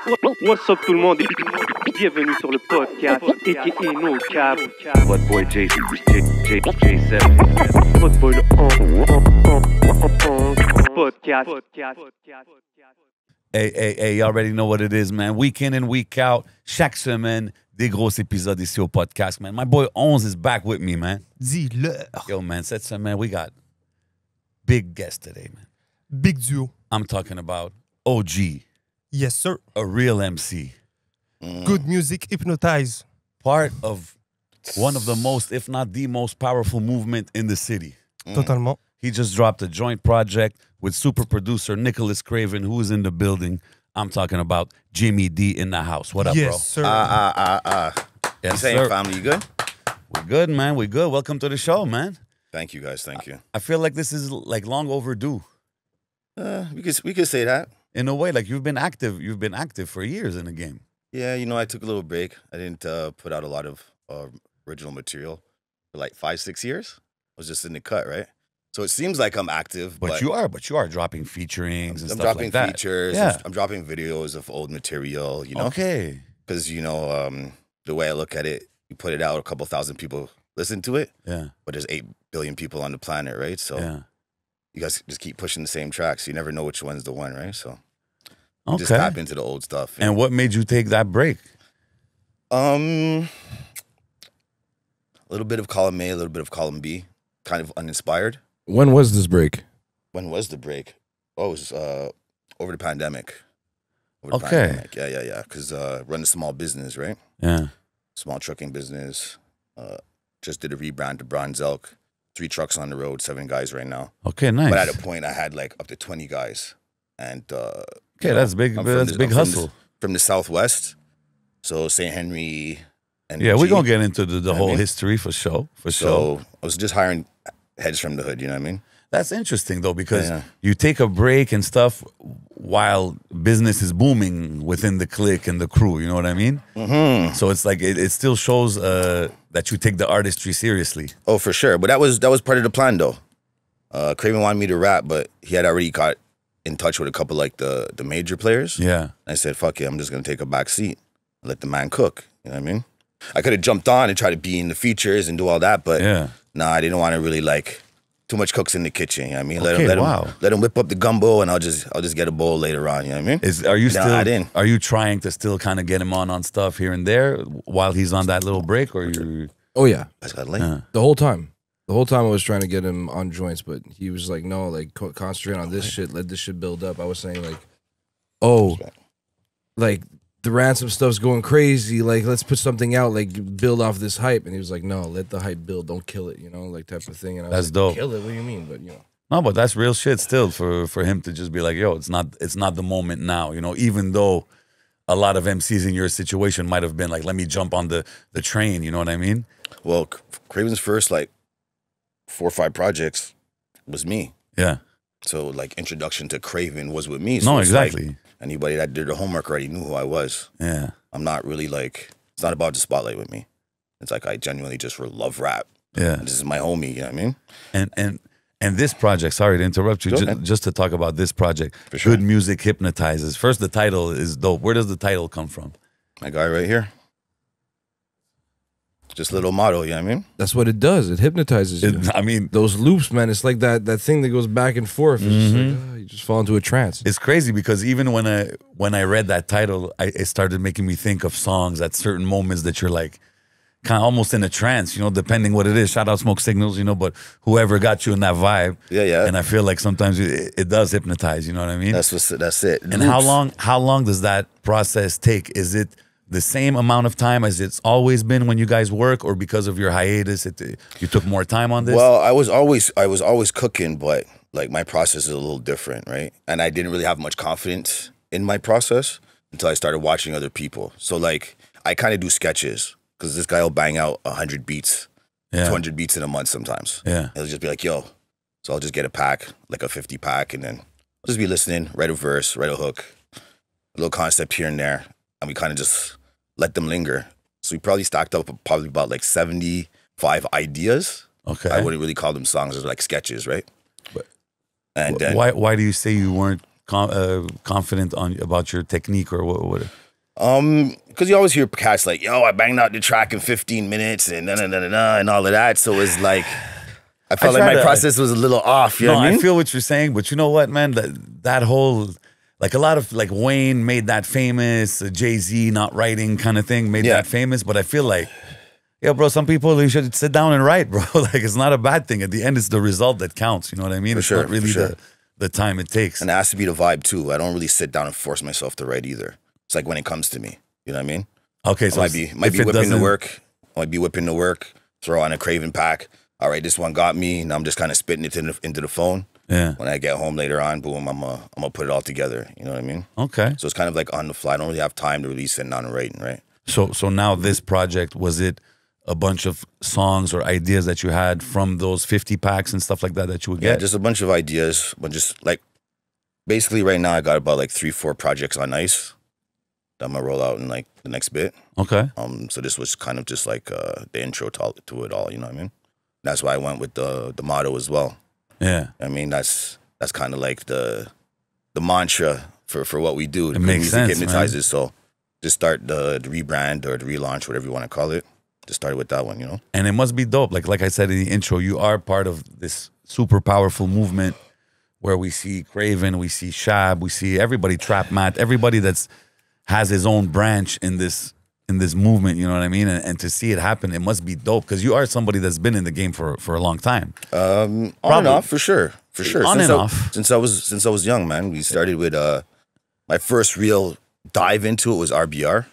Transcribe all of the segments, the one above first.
What's up tout le monde et bienvenue sur le podcast a.k.a. No Cap. What boy J7 Votre boy le podcast. Hey, you already know what it is, man. Week in and week out, chaque semaine, des gros épisodes ici au podcast, man. My boy 11 is back with me, man. Dis-le. Yo, man, cette semaine, we got big guest today, man. Big duo. I'm talking about OG, Yes, sir. a real MC. Good music, Hypnotize. Part of one of the most, if not the most powerful movement in the city. Totalement. He just dropped a joint project with super producer Nicholas Craven, who is in the building. I'm talking about Jimmie D in the house. What up, Yes, bro? sir. Yes, You saying, sir. family, you good? We're good, man. We're good. Welcome to the show, man. Thank you, guys. Thank you. I feel like this is like long overdue. We could say that. In a way, like you've been active. You've been active for years in the game. Yeah, you know, I took a little break. I didn't put out a lot of original material for like 5-6 years. I was just in the cut, right? So it seems like I'm active, But you are dropping featurings and I'm stuff dropping like that. features. Yeah. I'm dropping videos of old material. You know, Okay. because the way I look at it, you put it out, a couple thousand people listen to it, Yeah. but there's 8 billion people on the planet, right? So Yeah. you guys just keep pushing the same tracks. You never know which one's the one, right? So just Okay. tap into the old stuff. And what made you take that break? A little bit of column A, a little bit of column B, kind of uninspired. When was this break? When was the break? Oh, it was over the pandemic. Okay. Yeah. Because run a small business, right? Yeah. Small trucking business. Just did a rebrand to Bronze Elk. 3 trucks on the road, 7 guys right now. Okay. Nice. But at a point, I had like up to 20 guys. And okay, that's big. I'm That's from big I'm hustle. from the Southwest. So St. Henry and Yeah, we're G. gonna get into the You know what whole I mean? history for sure. For sure. So I was just hiring heads from the hood, you know what I mean? That's interesting though, because Yeah. you take a break and stuff while business is booming within the clique and the crew. You know what I mean? Mm-hmm. So it's like it still shows that you take the artistry seriously. Oh, for sure. But that was part of the plan, though. Craven wanted me to rap, but he had already got in touch with a couple like the major players. Yeah. And I said, "Fuck it, I'm just gonna take a back seat and let the man cook." You know what I mean? I could have jumped on and tried to be in the features and do all that, but Yeah. nah, I didn't want to really like too much cooks in the kitchen. You know what I mean? Okay, let wow. let him whip up the gumbo, and I'll just get a bowl later on. You know what I mean? Are you Then still? add in. Are you trying to still kind of get him on stuff here and there while he's on that little break, or you? Oh yeah, That's got late. the whole time. The whole time I was trying to get him on joints, but he was like, "No, like concentrate on this shit. Let this shit build up." I was saying like, "Oh, like the Ransom stuff's going crazy. Like let's put something out, like build off this hype." And he was like, "No, let the hype build. Don't kill it. You know, like type of thing." And I That's was dope. like, Kill it? What do you mean? But you know, No, but that's real shit still for him to just be like, yo, it's not the moment now, you know, even though a lot of MCs in your situation might have been like, let me jump on the train, you know what I mean? Well, Craven's first like 4 or 5 projects was me. Yeah. So like introduction to Craven was with me. So No, it's like exactly. anybody that did their homework already knew who I was. Yeah. I'm not really like, it's not about the spotlight with me. It's like I genuinely just love rap. Yeah. This is my homie, you know what I mean? And this project, sorry to interrupt you, Go ahead. just to talk about this project, For sure. Good Music Hypnotizes. First, the title is dope. Where does the title come from? My guy right here. Just a little motto, you know what I mean? that's what it does. It hypnotizes you. I mean, Those loops, man. It's like that thing that goes back and forth. It's just like, you just fall into a trance. it's crazy because even when I read that title, it started making me think of songs at certain moments that you're like, kind of almost in a trance, you know, depending what it is. Shout out Smoke Signals, you know, but whoever got you in that vibe. Yeah. And I feel like sometimes it does hypnotize, you know what I mean? That's it. and how long does that process take? Is it the same amount of time as it's always been when you guys work, or because of your hiatus, you took more time on this? Well, I was always cooking, but like my process is a little different, right? And I didn't really have much confidence in my process until I started watching other people. So like I kind of do sketches because this guy will bang out 100 beats, yeah. 200 beats in a month sometimes. Yeah. He'll just be like, yo. So I'll just get a pack, like a 50 pack, and then I'll just be listening, write a verse, write a hook, a little concept here and there, and we kind of just let them linger. So we probably stacked up probably about like 75 ideas. Okay. I wouldn't really call them songs, they're like sketches, right? But and then why do you say you weren't confident about your technique or what? Because you always hear cats like, yo, I banged out the track in 15 minutes and and all of that. So it's like, I felt like my process was a little off. You know what I mean? I feel what you're saying, but you know what, man? That whole, like a lot of, like Wayne made that famous, Jay-Z not writing kind of thing made that famous. But I feel like, yeah, bro, some people, you should sit down and write, bro. Like, it's not a bad thing. At the end, it's the result that counts. You know what I mean? For it's sure, not really the time it takes. And it has to be the vibe too. I don't really sit down and force myself to write either. It's like when it comes to me. You know what I mean? Okay, so might be whipping the work. Might be whipping the work. Throw on a Craven pack. All right, this one got me. And I'm just kind of spitting it into the phone. Yeah. When I get home later on, boom, I'm gonna put it all together. You know what I mean? Okay. So it's kind of like on the fly. I don't really have time to really sit down and writing, right? So now this project, was it a bunch of songs or ideas that you had from those 50 packs and stuff like that you would get? Yeah, just a bunch of ideas. But just like, basically right now I got about like 3-4 projects on ice that I'm gonna roll out in like the next bit. Okay. So this was kind of just like the intro to it all, you know what I mean? That's why I went with the motto as well. Yeah. I mean, that's kind of like the mantra for what we do. It makes sense, Hypnotizes. So just start the rebrand or the relaunch, whatever you want to call it. Just started with that one, you know? And it must be dope. Like I said in the intro, you are part of this super powerful movement where we see Craven, we see Shab, we see everybody, Trap Matt, everybody has his own branch in this movement, you know what I mean? And to see it happen, it must be dope because you are somebody that's been in the game for a long time. On and off, for sure. On and off. Since I was young, man. We started with my first real dive into it was RBR.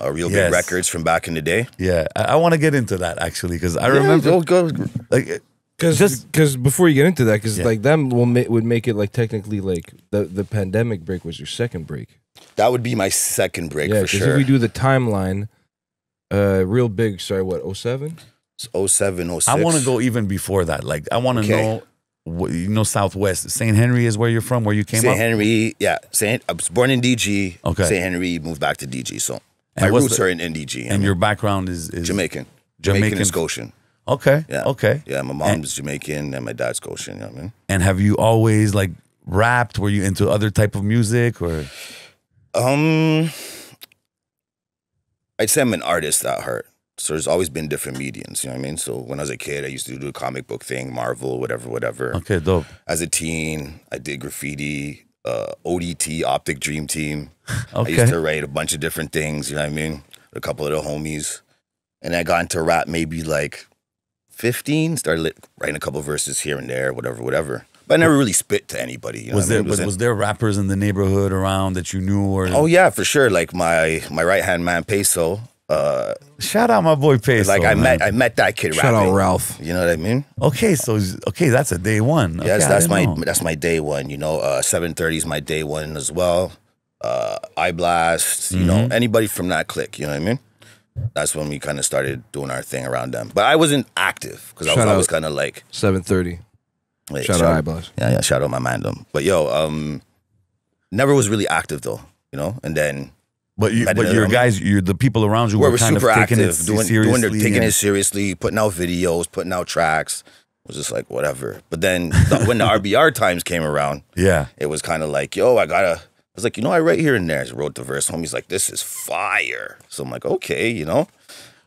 Real Big Records from back in the day. Yeah, I want to get into that actually because I remember go. Like because before you get into that, because like them would make it like technically like the pandemic break was your second break. That would be my second break for sure. If we do the timeline, Real Big, sorry, what, 07? It's 07, 06. I want to go even before that. Like I want to know. You know, Southwest. St. Henry is where you're from, where you came up? St. Henry, yeah. I was born in DG. Okay. St. Henry, moved back to DG. So my roots are in DG. And your background is Jamaican. Jamaican and Scotian. Okay. Yeah. Okay. Yeah, my mom's Jamaican and my dad's Scotian, you know what I mean? And have you always like rapped? Were you into other type of music or? I'd say I'm an artist at heart. So there's always been different mediums, you know what I mean? So when I was a kid, I used to do the comic book thing, Marvel, whatever. Okay, dope. As a teen, I did graffiti, ODT, Optic Dream Team. Okay. I used to write a bunch of different things, you know what I mean? A couple of the homies. And I got into rap maybe like 15, started writing a couple verses here and there, whatever. But I never really spit to anybody. You know was there rappers in the neighborhood around that you knew? Or? Oh yeah, for sure. Like my right-hand man, Peso. Shout out my boy Peso. Like I met that kid Shout rapping. out Ralph. You know what I mean? Okay, so that's a day one. Yes, okay, that's my day one. You know, 7:30 is my day one as well. I Blast. You know, anybody from that clique. You know what I mean? That's when we kind of started doing our thing around them. But I wasn't active because I was always kind of like 7:30. Shout out I Blast. Yeah, shout out my mandem. But yo, never was really active though. You know, and then. But your guys, the people around you were kind super of taking active, it seriously. taking it seriously, putting out videos, putting out tracks. It was just like whatever. But then when the RBR times came around, it was kind of like, yo, I was like, you know, I write here and there. I wrote the verse. Homie's like, this is fire. So I'm like, okay, you know.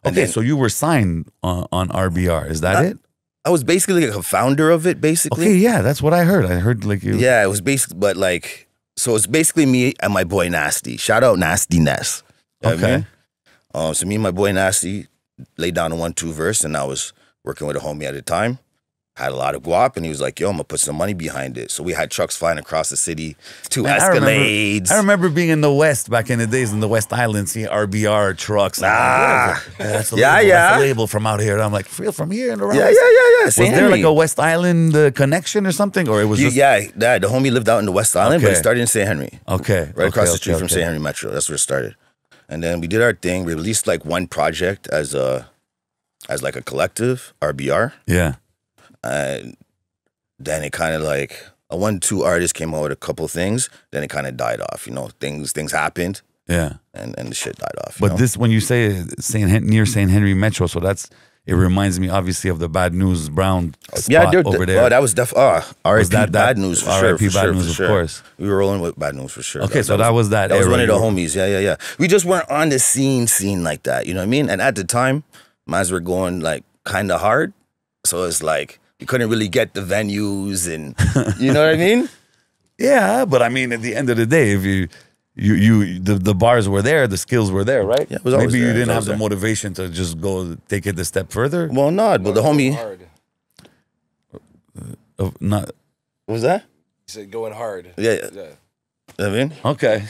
And okay, so you were signed on RBR. Is that it? I was basically like a founder of it, basically. Okay, yeah, that's what I heard. I heard like you. Yeah, it was basically, but like. So it's basically me and my boy Nasty. Shout out Nasty Ness. You know what I mean? So me and my boy Nasty laid down a 1-2 verse, and I was working with a homie at the time. Had a lot of guap, and he was like, yo, I'm gonna put some money behind it. So we had trucks flying across the city, two Escalades. I remember being in the West back in the days in the West Island, seeing RBR trucks. That's a label from out here. And I'm like, from here in the West. Yeah. Was there like a West Island connection or something? Or it was just... Yeah, the homie lived out in the West Island, but it started in St. Henry. Okay. Right across the street from St. Henry Metro. That's where it started. And then we did our thing. We released like one project as like a collective, RBR. Yeah. And then it kind of like a 1-2 artist came out with a couple things. Then it kind of died off. You know, things happened. Yeah, and the shit died off. But this, when you say near St. Henry Metro, so that's it reminds me obviously of the Bad News Brown spot Yeah, over there. Oh, that was definitely R.I.P. that Bad News for sure. R.I.P. For Bad sure, News, for of sure. course. We were rolling with Bad News for sure. Okay, so that was that. That was era. one of the homies. Yeah. We just weren't on the scene like that. You know what I mean? And at the time, mines were going like kind of hard, so it's like you couldn't really get the venues, and you know what I mean? Yeah, but I mean, at the end of the day, if the bars were there, the skills were there, right? Yeah, it was always Maybe you there, it was didn't have always the there. motivation to just go take it a step further. Well, not, but the homie. Hard. Not What was that? He said going hard. Yeah. Yeah. You know what I mean? okay.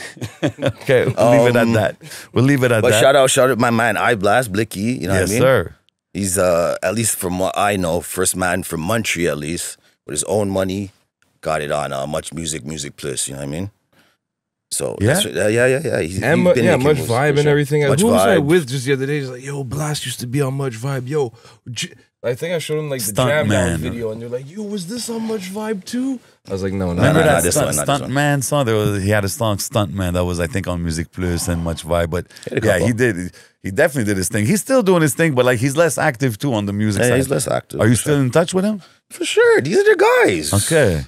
Okay, we'll leave it at that. We'll leave it at But that. shout out my man I Blast Blicky. You know yes, what I mean? sir. He's at least from what I know, first man from Montreal, at least with his own money, got it on Much Music Plus. You know what I mean? So Yeah? yeah. He's And been making Much moves, Vibe for and sure. everything. Much Who was I Vibe. with just the other day? He's like, yo, Blast used to be on Much Vibe. Yo, I think I showed him like the Stunt Jam Man. Down video, and they're like, yo, was this on Much Vibe too? I was like, no, no. Remember no, that this one, not this Stunt one. Man song? He had a song Stunt Man that was, I think, on Music Plus and Much Vibe. But Had a yeah, couple. he did. He definitely did his thing. He's still doing his thing, but like he's less active too on the music Yeah, side. he's less active. Are you for still sure. in touch with him? For sure. These are the guys. Okay.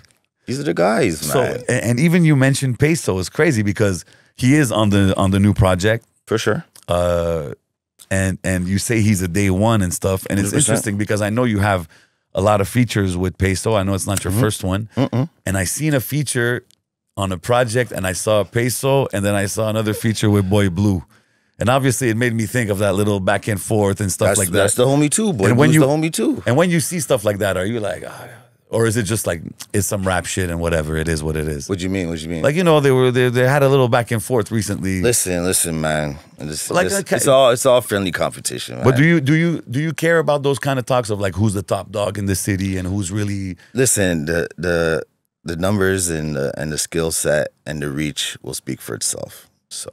These are the guys, So man. and even you mentioned Peso is crazy because he is on the new project. For sure. And you say he's a day one and stuff, and it's 100%. interesting because I know you have a lot of features with Peso. I know it's not your first one, and I seen a feature on a project, and I saw Peso, and then I saw another feature with Boy Blue, and obviously it made me think of that little back and forth and stuff like that. That's the homie too, boy. And when Blue's you- the homie too. And when you see stuff like that, are you like, or is it just like it's some rap shit and whatever it is, what it is? What you mean? What you mean? Like they had a little back and forth recently. listen, man. Like, It's all friendly competition, man. But do you care about those kind of talks of like who's the top dog in the city and who's really Listen, the numbers and the skill set and the reach will speak for itself. So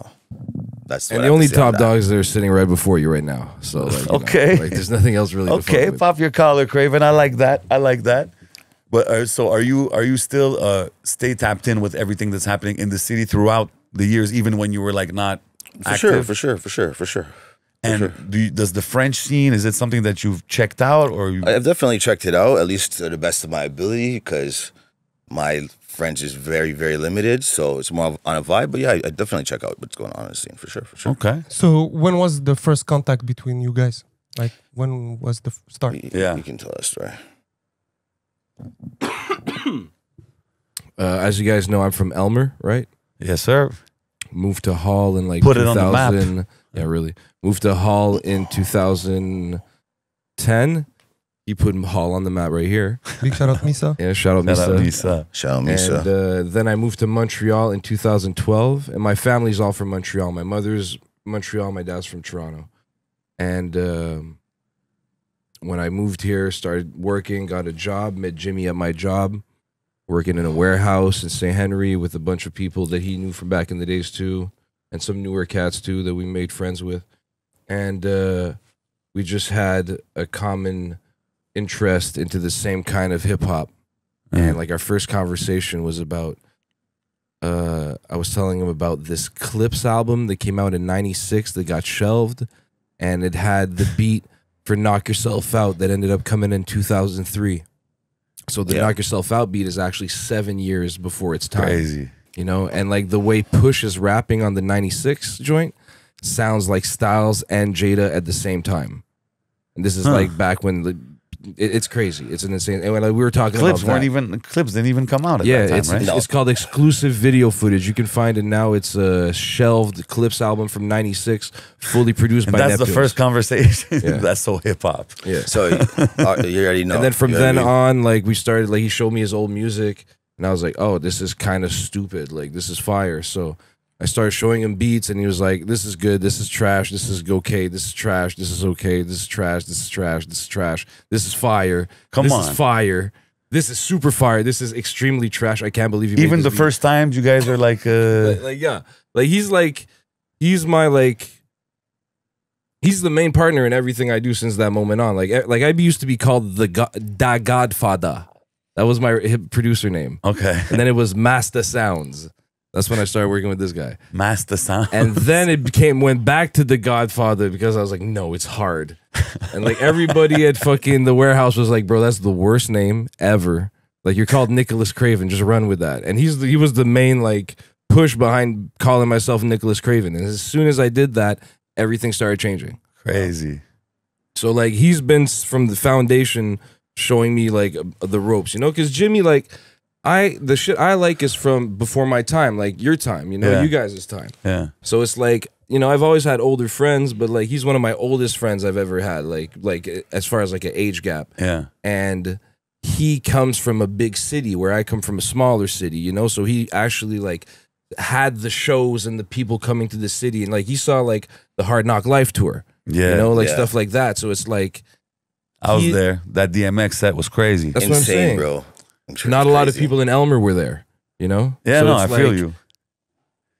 that's what And I the have only to say on top that. dogs that are sitting right before you right now. So like, you know, Okay. like there's nothing else really. to fuck okay? with. Pop your collar, Craven. I like that. But so are you still stay tapped in with everything that's happening in the city throughout the years, even when you were like not active? For sure. And does the French scene, is it something that you've checked out or you? I've definitely checked it out, at least to the best of my ability, because my French is very, very limited. So it's more on a vibe. But yeah, I definitely check out what's going on in the scene, for sure. Okay. So when was the first contact between you guys? Like when was the start? Yeah. You can tell us, right? As you guys know, I'm from Elmer, right? Yes, sir. Moved to Hall in like Put it on the map. 2000. Yeah, really. Moved to Hall in 2010. He put Hall on the map right here. Big shout out Misa. Yeah, shout out Shout out Misa. Nisa. Shout out Misa. And then I moved to Montreal in 2012, and my family's all from Montreal. My mother's Montreal, my dad's from Toronto. And when I moved here, started working, got a job, met Jimmy at my job, working in a warehouse in St. Henry with a bunch of people that he knew from back in the days too, and some newer cats too that we made friends with. And we just had a common interest into the same kind of hip hop. And like our first conversation was about, I was telling him about this Clips album that came out in '96 that got shelved, and it had the beat for Knock Yourself Out that ended up coming in 2003. So the Yeah. Knock Yourself Out beat is actually 7 years before its time. Crazy. You know, and like the way Push is rapping on the '96 joint sounds like Styles and Jada at the same time. And this is like back when it's crazy. It's an insane. And when we were talking Clips about that, clips didn't even come out at yeah, that time, right? it's called exclusive video footage. You can find it now. It's a shelved Clips album from '96, fully produced And by that's the Neptunes. first conversation. Yeah. That's so hip hop. Yeah. So you already know. And then from You then already- on, like we started, like he showed me his old music, and I was like, oh, this is kind of stupid. Like this is fire. So I started showing him beats, and he was like, this is good, this is trash, this is okay, this is trash, this is okay, this is trash, this is trash, this is trash, this is fire. Come this on. is fire. This is super fire. This is extremely trash. I can't believe you made Even this the beat. first times you guys are like, Yeah, like he's my he's the main partner in everything I do since that moment on. Like I used to be called the Godfather. That was my producer name. okay. And then it was Master Sounds. That's when I started working with this guy. Master Sound. And then it went back to The Godfather because I was like, no, it's hard. And like everybody at fucking the warehouse was like, bro, that's the worst name ever. Like you're called Nicholas Craven, just run with that. And he was the main like push behind calling myself Nicholas Craven. And as soon as I did that, everything started changing. Crazy. So like he's been from the foundation showing me like the ropes, you know, because Jimmie, like the shit I like is from before my time, like your time, you know, Yeah. you guys' time. Yeah. So it's like, you know, I've always had older friends, but like he's one of my oldest friends I've ever had, like as far as like an age gap. Yeah. And he comes from a big city where I come from a smaller city, you know, so he actually like had the shows and the people coming to the city, and like he saw like the Hard Knock Life tour, Yeah. you know, like Yeah. stuff like that. So it's like I was there. That DMX set was crazy. That's what I'm saying, bro. I'm sure not it's a lot of crazy. people in Elmer were there, you know. Yeah, So no, I it's feel like, you.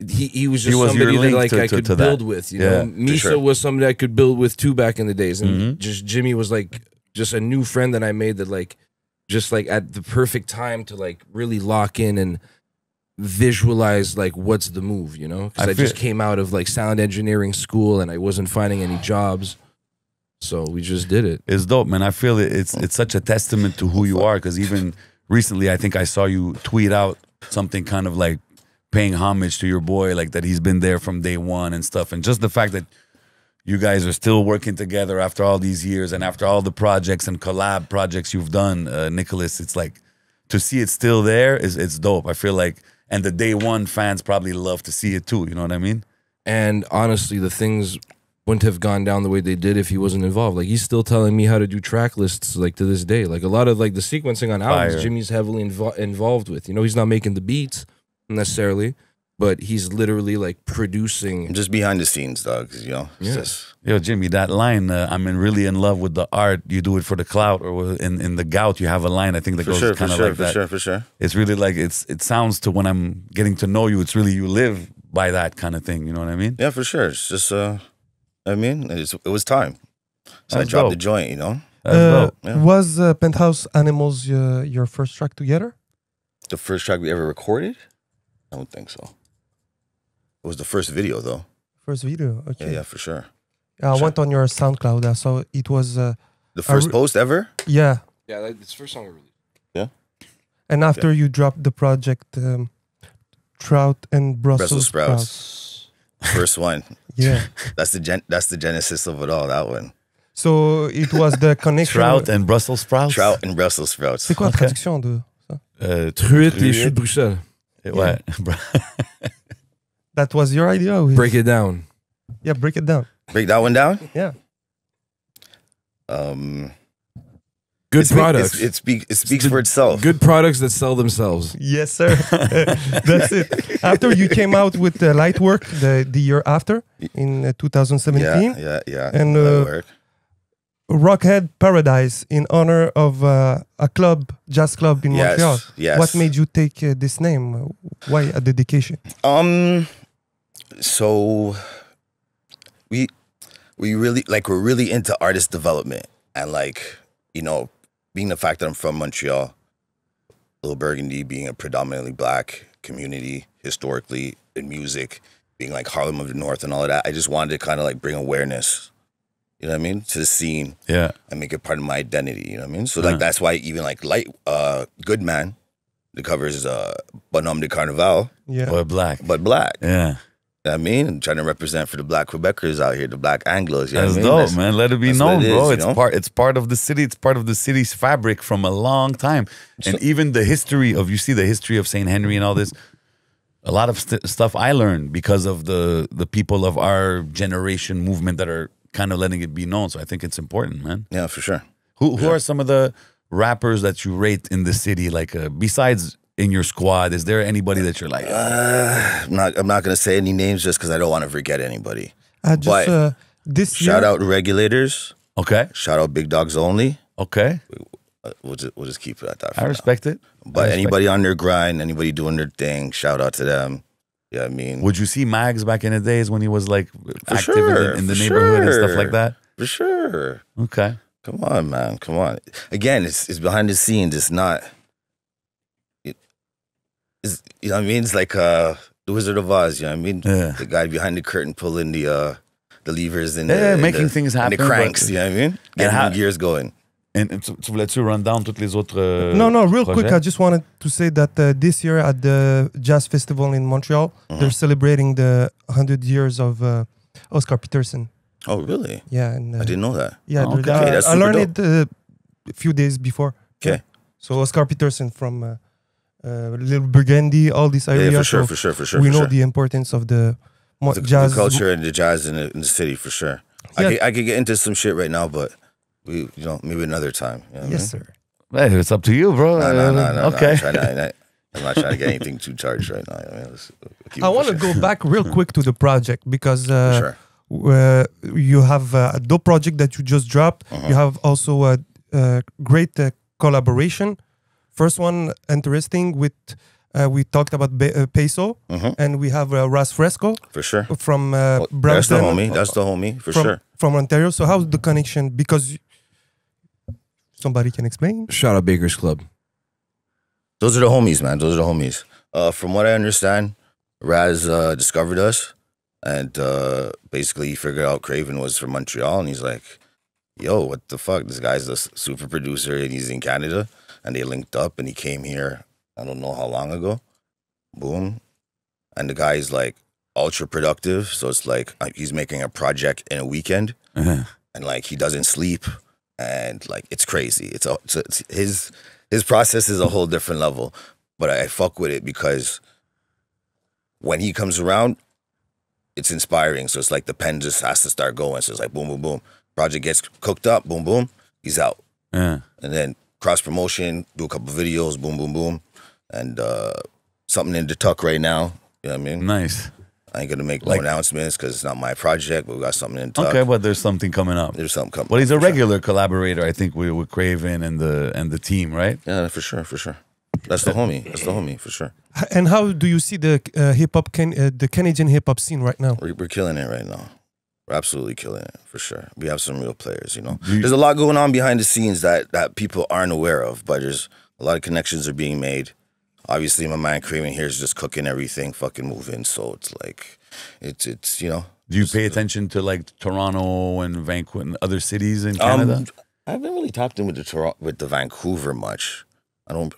He was just He was your somebody that link like to- I to- could to that. build with, you Yeah, know. Misa sure. was somebody I could build with too back in the days, and Mhm. just Jimmie was like just a new friend that I made that like just like at the perfect time to like really lock in and visualize like what's the move, you know? Because I I just feel- came out of like sound engineering school and I wasn't finding any jobs, so we just did it. It's dope, man. I feel it's such a testament to who you are, because even recently I think I saw you tweet out something kind of like paying homage to your boy, like that he's been there from day one and stuff. And just the fact that you guys are still working together after all these years and after all the projects and collab projects you've done, Nicholas, it's like to see it still there it's dope. I feel like, and the day one fans probably love to see it too, you know what I mean? And honestly, the things wouldn't have gone down the way they did if he wasn't involved. Like he's still telling me how to do track lists, like to this day. Like a lot of like the sequencing on albums, Fire. Jimmie's heavily involved with. You know, he's not making the beats necessarily, but he's literally like I'm producing. just behind the scenes, dog. You know, it's Yeah. just Yo, Jimmie, that line, really in love with the art, you do it for the clout, or in the gout, you have a line, I think, that for goes sure, for kind of sure, like for that. sure, for sure. It's really like, it sounds to when I'm getting to know you, it's really you live by that kind of thing, you know what I mean? Yeah, for sure. It's just, I mean, it was time. So I That's dropped dope. the joint, you know. That's dope. Yeah. Was Penthouse Animals your first track together? The first track we ever recorded? I don't think so. It was the first video, though. First video, Yeah, okay. yeah, for sure. I went on your SoundCloud. I saw it was The first post ever? yeah. Yeah, it's first song I released. And after you dropped the project, Trout and Brussels, Brussels sprouts. sprouts. First one. Yeah. That's the genesis of it all, that one. So it was the connection. Trout and Brussels sprouts? Trout and Brussels sprouts. C'est quoi la traduction de ça? Truite et chou de Bruxelles. Ouais. That was your idea? Or Break it down. Yeah, break it down. Break that one down? Yeah. Good products. It speaks for itself. Good products that sell themselves. Yes, sir. That's it. After you came out with the light work the year after in 2017, Yeah. And, That'll work. Rockhead Paradise in honor of a jazz club in Yes, Montreal. yes. What made you take this name? Why a dedication? So we really we're really into artist development, and like, you know, being the fact that I'm from Montreal, Little Burgundy being a predominantly black community historically in music, being like Harlem of the North and all of that, I just wanted to kind of like bring awareness, you know what I mean, to the scene. Yeah. And make it part of my identity, you know what I mean? So like that's why even like Good Man, the cover is Bonhomme de Carnaval, Yeah. But black. but black. Yeah. You know what I mean? And trying to represent for the black Quebecers out here, the black Anglos. You know That's what I mean? dope, That's- man. Let it be that's known, what it bro. is, you It's know? it's part of the city. It's part of the city's fabric from a long time. And even the history of, you see the history of St. Henry and all this, a lot of stuff I learned because of the people of our generation movement that are kind of letting it be known. So I think it's important, man. Yeah, for sure. Who are some of the rappers that you rate in the city? Like besides in your squad, is there anybody that you're like, I'm not gonna say any names just because I don't want to forget anybody. I just But this Shout year, out Regulators. okay, Shout out Big Dogs Only. okay, We'll just keep it at that. For I now. respect it. But anybody on their grind, anybody doing their thing, shout out to them. Yeah, I mean, Would you see Mags back in the days when he was like active sure, in the for neighborhood and stuff sure. like that? for sure. Okay. Come on, man. Come on. Again, it's behind the scenes. It's not. It's, you know what I mean? It's like the Wizard of Oz. You know what I mean? Yeah. The guy behind the curtain pulling the levers and making things happen. And the cranks. You know what I mean? Getting the gears going. And tu voulais-tu run down toutes les autres No, real projets? quick, I just wanted to say that this year at the Jazz Festival in Montreal, they're celebrating the 100 years of Oscar Peterson. Oh, really? Yeah, and I didn't know that. yeah, Okay. That's I super learned it a few days before. Okay. So Oscar Peterson from Little Burgundy, all these areas. Yeah, for so sure. We know the importance of the jazz the culture and the jazz in the city for sure. Yeah. I could get into some shit right now, but maybe another time. You know what I Yes, mean? sir. Hey, it's up to you, bro. No. Okay. I'm not trying to get anything too charged right now. I mean, I want to go back real quick to the project because For you have a dope project that you just dropped. You have also a great collaboration. First one, interesting with we talked about Peso, and we have Raz Fresco For sure. from That's the Brampton. homie. That's the homie for sure. From Ontario. So how's the connection? Because somebody can explain. Shout out Baker's Club. Those are the homies, man. Those are the homies. From what I understand, Raz discovered us, and basically he figured out Craven was from Montreal, and he's like, "Yo, what the fuck? This guy's a super producer, and he's in Canada." And they linked up, and he came here. I don't know how long ago. Boom, and the guy's like ultra productive. So it's like he's making a project in a weekend, and like he doesn't sleep, and like it's crazy. It's his process is a whole different level, but I fuck with it because when he comes around, it's inspiring. So it's like the pen just has to start going. So it's like boom, boom, boom. Project gets cooked up, boom, boom. He's out. Yeah. And then cross promotion, do a couple videos, boom, boom, boom. And something in the tuck right now. You know what I mean? Nice. I ain't gonna make no announcements because it's not my project, but we got something in the tuck. Okay, but there's something coming up. There's something coming. Well, he's a for sure. regular collaborator, I think, with Craven and the team, right? Yeah, for sure. That's the homie. That's the homie for sure. And how do you see the hip hop, the Canadian hip hop scene right now? We're killing it right now. We're absolutely killing it for sure. We have some real players, you know. There's a lot going on behind the scenes that people aren't aware of, but there's a lot of connections are being made. Obviously, my man Craven here is just cooking everything, fucking moving. So it's like, it's you know. Do you pay attention to like Toronto and Vancouver and other cities in Canada? I haven't really tapped in with the Vancouver much. I don't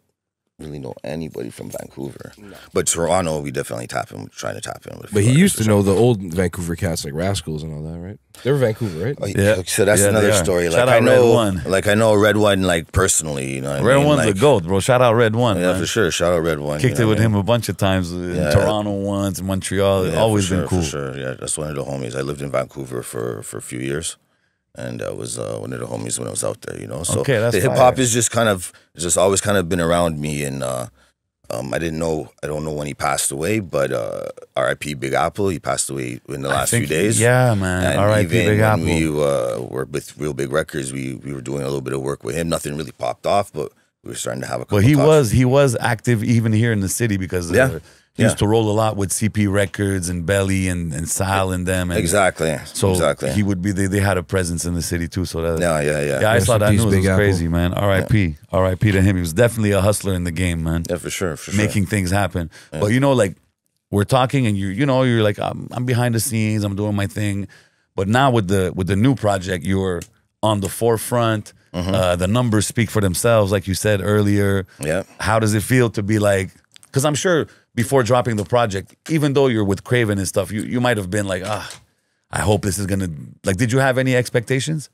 really know anybody from Vancouver, but Toronto we definitely trying to tap in with. But he used to know the old Vancouver cats like Rascals and all that, right? They were Vancouver, right? Yeah. So that's Yeah, another they are. story. Shout Like out Red One. I know Red One like personally. You know, what I Red mean? One's like, a goat, bro. Shout out Red One. Yeah, man. for sure. Shout out Red One. Kicked it with him a bunch of times in Toronto once, in Montreal. Yeah, always for been cool. For sure, yeah, that's one of the homies. I lived in Vancouver for a few years, and I was one of the homies when I was out there. You know, so Okay, that's the hip fire. hop is just always kind of been around me, and I don't know when he passed away, but R.I.P. Big Apple. He passed away in the last few days. Yeah, man. And R.I.P. even Big when Apple. we were with Real Big Records, we were doing a little bit of work with him. Nothing really popped off, but we were starting to have a couple. Well, he was active even here in the city because he used Yeah. to roll a lot with CP Records and Belly and Sal and them. And Exactly. So exactly. he would be. They had a presence in the city too. So that Yeah. I Rest saw in that peace, news. It Big was Apple. crazy, man. R.I.P. R.I.P. to him. He was definitely a hustler in the game, man. Yeah, for sure. Making things happen. But you know, like we're talking, and you're like I'm behind the scenes. I'm doing my thing. But now with the new project, you're on the forefront. The numbers speak for themselves, like you said earlier. Yeah. How does it feel to be like? Because I'm sure before dropping the project, even though you're with Craven and stuff, you might have been like, I hope this is gonna like. Did you have any expectations?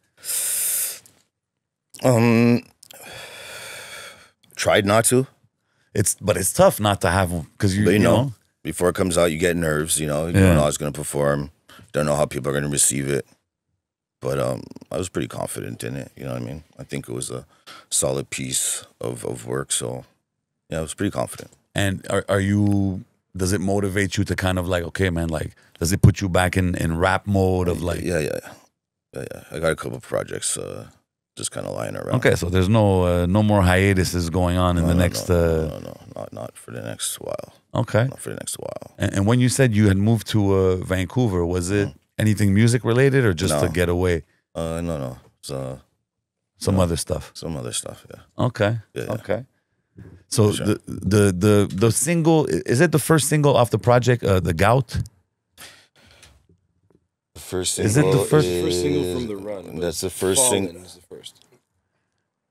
Tried not to. But it's tough not to have them because you know. Before it comes out, you get nerves. You know, you Yeah. don't know how it's gonna perform. Don't know how people are gonna receive it. But I was pretty confident in it. You know what I mean? I think it was a solid piece of work. So yeah, I was pretty confident. And are you? Does it motivate you to kind of like, okay, man, like, does it put you back in rap mode of like? Yeah. I got a couple of projects just kind of lying around. Okay, so there's no more hiatuses going on in the next. No, not for the next while. Okay. Not for the next while. And when you said you had moved to Vancouver, was it anything music related or just to get away? No. It's Some other stuff. some other stuff. Yeah. Okay. Yeah. Okay. So Sure. the single, is it the first single off the project, The Gout? The first Is it single the first- First single from the run. but That's the first Fallen single. is the first.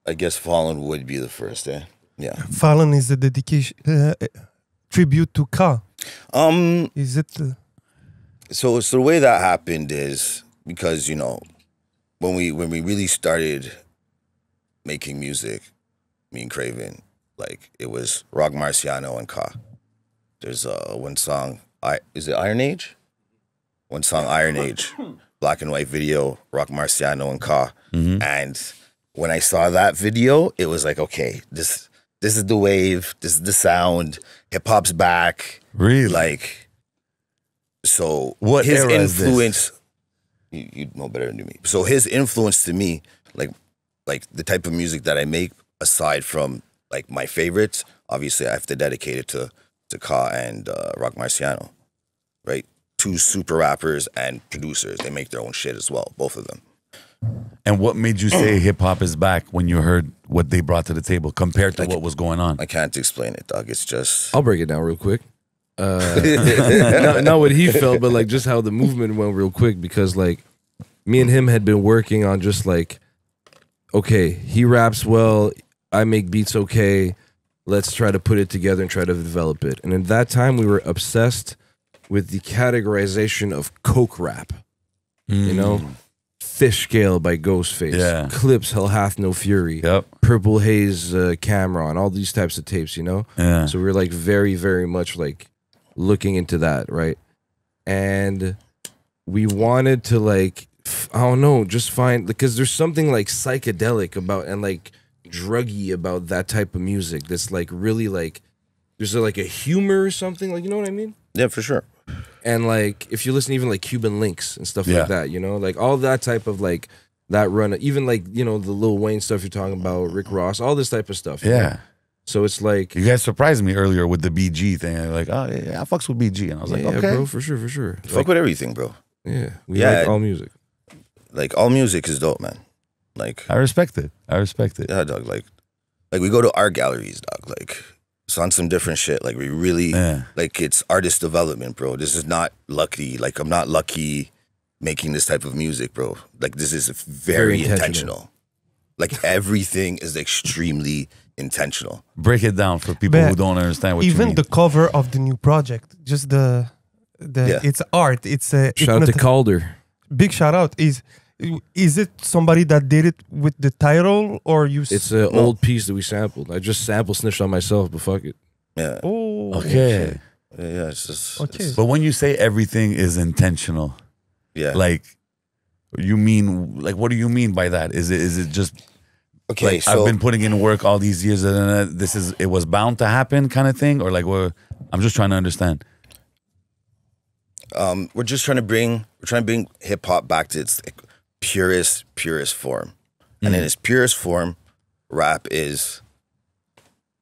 I guess Fallen would be the first, eh? Yeah. Fallen is a dedication, tribute to Ka. Is it? So the way that happened is because, you know, when we really started making music, me and Craven, like it was Rock Marciano and Ka. There's one song, is it Iron Age? One song, Iron Age, black and white video, Rock Marciano and Ka. And when I saw that video, it was like, okay, this is the wave, this is the sound, hip hop's back. Really? Like, so What his era is this? influence, you know better than me. So his influence to me, like the type of music that I make, aside from like my favorites, obviously I have to dedicate it to Ka and Rock Marciano, right? Two super rappers and producers. They make their own shit as well, both of them. And what made you say hip hop is back when you heard what they brought to the table compared to what was going on? I can't explain it, dog. It's just I'll break it down real quick. Not what he felt, but like just how the movement went real quick, because like me and him had been working on just like, okay, he raps well, I make beats okay, let's try to put it together and try to develop it. And at that time we were obsessed with the categorization of coke rap. You know? Fish Scale by Ghostface. Yeah. Clips, Hell Hath No Fury. Yep. Purple Haze, Cameron, all these types of tapes, you know? Yeah. So we were like very, very much like looking into that, right? And we wanted to like, I don't know, just find, because there's something like psychedelic about and like druggy about that type of music that's like really like, there's like a humor or something, like, you know what I mean? yeah, for sure. And like if you listen to even like Cuban Links and stuff Yeah. like that, you know, like all that type of like that run, even like, you know, the Lil Wayne stuff you're talking about, Rick Ross, all this type of stuff. you know? Yeah. So it's like, You guys surprised me earlier with the BG thing. You're like, oh, yeah, I fucks with BG. And I was like, yeah, okay. bro, for sure, for sure. Fuck with everything, bro. Yeah, we Yeah. like all music. Like all music is dope, man. Like I respect it. I respect it. yeah, dog. Like we go to art galleries, dog. Like it's on some different shit. Like we really Yeah. like it's artist development, bro. This is not lucky. Like I'm not lucky making this type of music, bro. Like this is very Very intentional. intentional. Like everything is extremely intentional. Break it down for people But who don't understand what you Even mean. the cover of the new project, just the Yeah. it's art. It's a Shout out to Calder. big shout out. Is it somebody that did it with the title or you? It's an old piece that we sampled. I just sample snitched on myself, but fuck it. Yeah. Oh, Okay. Yeah, it's just Okay. it's- But when you say everything is intentional, yeah. like you mean, like, what do you mean by that? Is it just okay, like so I've been putting in work all these years and it was bound to happen kind of thing? Or like, I'm just trying to understand. we're trying to bring hip hop back to its like, purest form. And in its purest form, rap is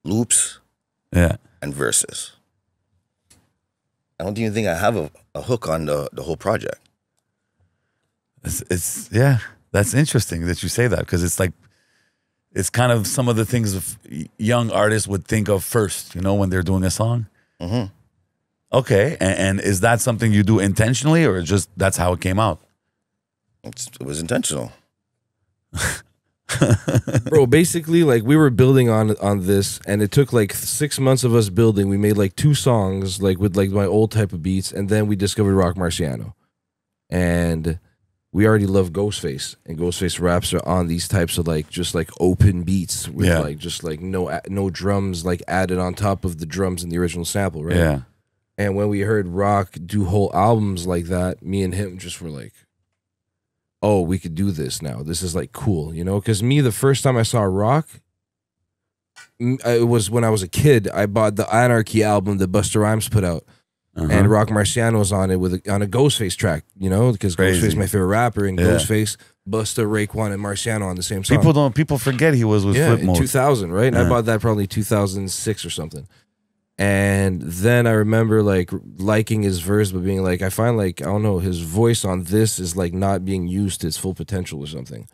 loops Yeah. and verses. I don't even think I have a hook on the whole project. It's yeah, that's interesting that you say that, because it's like, it's kind of some of the things young artists would think of first, you know, when they're doing a song. Mm-hmm. Okay, and is that something you do intentionally, or just that's how it came out? It was intentional. Bro, basically, like we were building on this, and it took like 6 months of us building. We made like 2 songs, like with like my old type of beats, and then we discovered Rock Marciano, and we already love Ghostface, and Ghostface raps are on these types of like just like open beats with Yeah. like just like no drums like added on top of the drums in the original sample, right? Yeah. And when we heard Rock do whole albums like that, me and him just were like, oh, we could do this now. This is like cool, you know? Because me, the first time I saw Rock, it was when I was a kid. I bought the Anarchy album that Busta Rhymes put out. And Rock Marciano was on it on a Ghostface track, you know? Because Crazy. Ghostface is my favorite rapper, and Yeah. Ghostface, Busta, Raekwon, and Marciano on the same song. People forget he was with Yeah, Flip in Mode. 2000, right? And I Yeah. bought that probably 2006 or something. And then I remember like liking his verse, but being like, I find like, I don't know, his voice on this is like not being used to its full potential or something.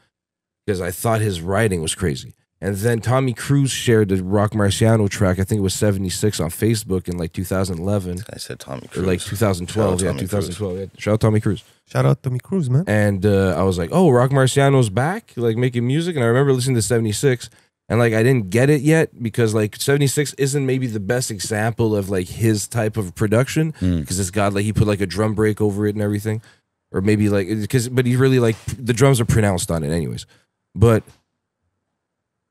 Because I thought his writing was crazy. And then Tommy Cruise shared the Rock Marciano track. I think it was 76 on Facebook in like 2011. I said Tommy Or Cruise. like 2012. Shout Yeah, out Tommy 2012. Yeah. Shout out Tommy Cruise. Shout out Tommy Cruise, man. And I was like, oh, Rock Marciano's back, like making music. And I remember listening to 76. And like I didn't get it yet because like 76 isn't maybe the best example of like his type of production because it's got like he put like a drum break over it and everything. Or maybe like but he really like the drums are pronounced on it anyways. But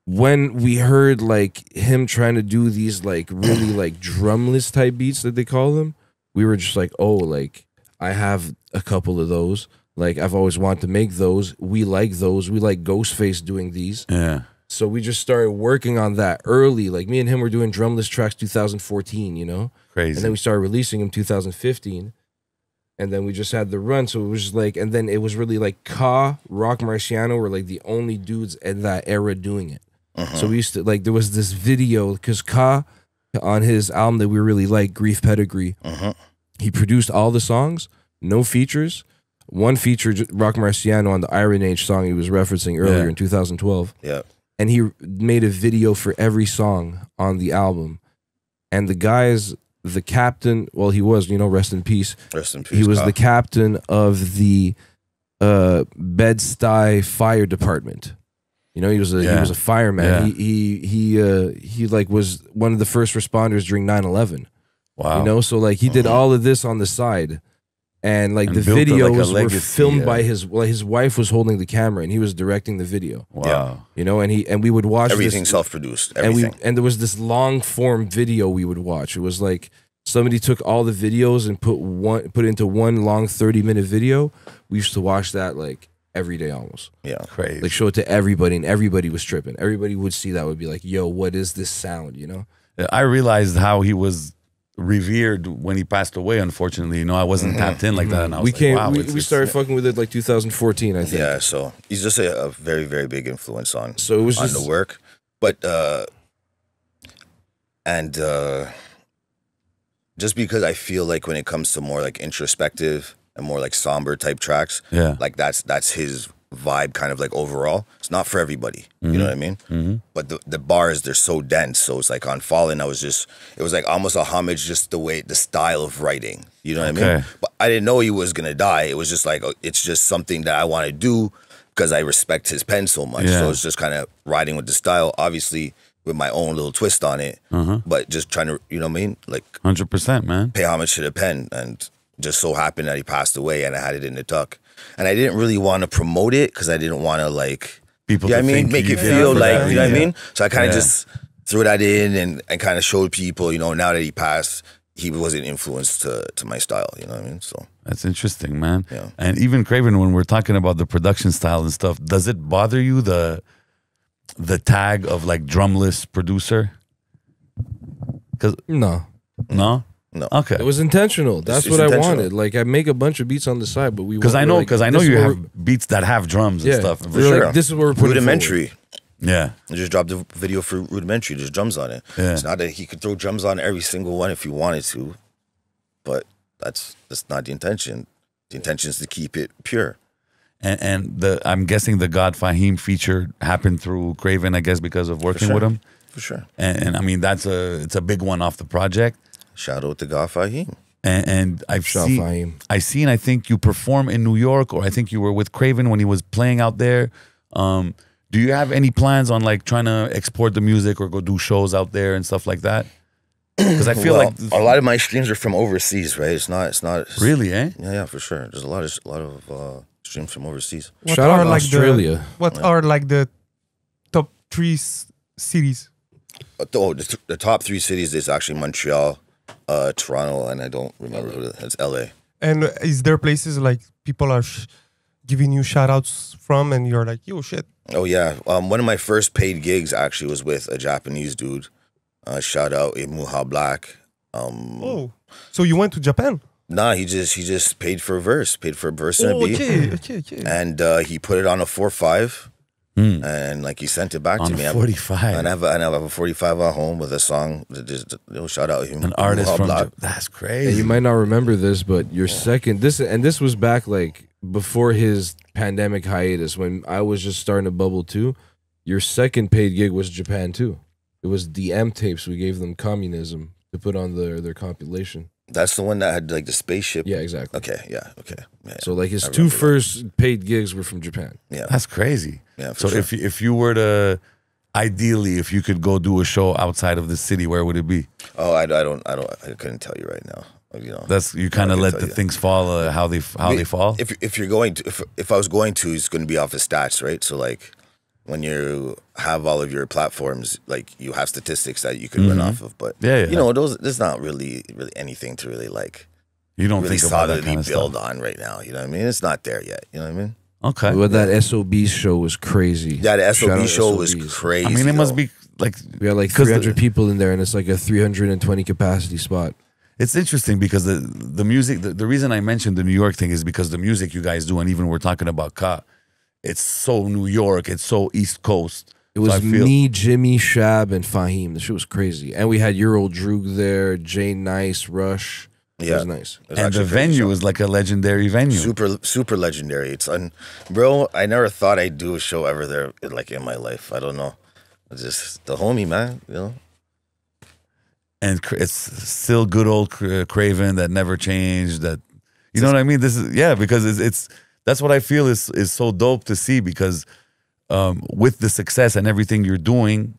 when we heard like him trying to do these like really like drumless type beats that they call them, we were just like, oh, like I have a couple of those. Like I've always wanted to make those. We like those. We like Ghostface doing these. Yeah. So we just started working on that early. Like me and him were doing drumless tracks 2014, you know? Crazy. And then we started releasing them 2015. And then we just had the run. So it was just like, and then it was really like Ka, Rock Marciano were like the only dudes in that era doing it. So we used to like, there was this video because Ka on his album that we really like, Grief Pedigree, he produced all the songs, no features. One feature, Rock Marciano on the Iron Age song he was referencing earlier in 2012. Yeah. And he made a video for every song on the album. And the guys, the captain, well, he was, you know, rest in peace. Rest in peace. He was the captain of the Bed-Stuy Fire Department. You know, he was a fireman. Yeah. He like was one of the first responders during 9/11. Wow. You know, so like he did all of this on the side. And like the built videos like a were filmed by legacy, his wife was holding the camera and he was directing the video. Wow. Yeah. You know, and we would watch everything this, self-produced. Everything. and there was this long form video we would watch. It was like somebody took all the videos and put into one long 30-minute video. We used to watch that like every day almost. Yeah. Crazy. Like show it to everybody and everybody was tripping. Everybody would see that, would be like, yo, what is this sound, you know? I realized how he was revered when he passed away. Unfortunately, you know, I wasn't tapped in like that, and I was we started fucking with it like 2014, I think. Yeah, so he's just a very, very big influence on So it was on just the work. But just because I feel like when it comes to more like introspective and more like somber type tracks, like that's his vibe kind of like overall. It's not for everybody. You know what I mean? But the bars, they're so dense. So it's like on Fallen, it was like almost a homage, just the style of writing. You know what I mean? But I didn't know he was gonna die. It was just like, it's just something that I want to do because I respect his pen so much. So it's just kind of riding with the style, obviously with my own little twist on it, but just trying to, you know what I mean? Like 100%, man. Pay homage to the pen, and just so happened that he passed away and I had it in the tuck. And I didn't really want to promote it because I didn't want to like People, you know what I mean, make it feel like, you know what I mean? So I kind of just threw that in and kind of showed people, you know, now that he passed, he was an influence to my style, you know what I mean? So that's interesting, man. Yeah. And even Craven, when we're talking about the production style and stuff, does it bother you the tag of like drumless producer? Cause no. No. Okay. It was intentional. That's It's what I intentional. wanted. Like I make a bunch of beats on the side, but Because I know you have beats that have drums and stuff. For sure. Like, this is what we're putting Rudimentary. forward. Yeah. I just dropped a video for Rudimentary. There's drums on it. Yeah. It's not that he could throw drums on every single one if he wanted to, but that's not the intention. The intention is to keep it pure. And I'm guessing the God Fahim feature happened through Craven, I guess, because of working with him. For sure. And I mean, it's a big one off the project. Shout out to God Fahim. And I've Shout seen, Fahim. I think you perform in New York, or I think you were with Craven when he was playing out there. Do you have any plans on like trying to export the music or go do shows out there and stuff like that? Because I feel like a lot of my streams are from overseas, right? It's not really, eh? Yeah, for sure. There's a lot of streams from overseas. What Shout out are, like, Australia. What are like the top 3 cities? Oh, the top 3 cities is actually Montreal, Toronto, and I don't remember. It's LA. And is there places like people are giving you shout outs from and you're like, yo, shit? Oh, yeah. One of my first paid gigs actually was with a Japanese dude. Shout out Imuha Black. Oh, so you went to Japan? Nah, he just paid for a verse and a beat. Okay. And he put it on a 4/5. And like he sent it back to me. 45. And I have a 45 at home with a song. Just shout out him. An artist from Black. that's And crazy. you might not remember this, but your second this was back like before his pandemic hiatus when I was just starting to bubble too. your second paid gig was Japan too. It was the M tapes. We gave them Communism to put on their compilation. That's the one that had like the spaceship. Yeah, exactly. Okay, yeah, okay. Yeah, So like his two first paid gigs were from Japan. yeah, That's crazy. yeah. For So sure. if you were to, ideally, if you could go do a show outside of the city, where would it be? Oh, I couldn't tell you right now. You know, That's you kind of I let can the tell you. things fall how they fall. If you're going to, if I was going to, it's going to be off of stats, right? So like, when you have all of your platforms, like you have statistics that you can run off of, but Yeah, yeah. you know, there's not really anything to really like You don't really think about that solidly kind of build stuff. on right now. You know what I mean? It's not there yet. You know what I mean? Okay. But that SOB show was crazy. Yeah, the Shout SOB out show was SOBs. crazy. I mean, it must though. be like We had like 'cause 300 people in there, and it's like a 320 capacity spot. It's interesting because the music, the reason I mentioned the New York thing is because the music you guys do, and even we're talking about Ka, it's so New York, it's so East Coast. It was So I feel- me, Jimmy, Shab, and Fahim. The shit was crazy. And we had Euro Droog there, Jay Nice, Rush. It Yeah. was nice. It was And the actually crazy venue show. is like a legendary venue. super legendary. It's bro. I never thought I'd do a show ever there, like in my life. I don't know. It's just the homie, man. You know. And it's still good old Craven that never changed. That you know what I mean. This is because it's that's what I feel is so dope to see because with the success and everything you're doing,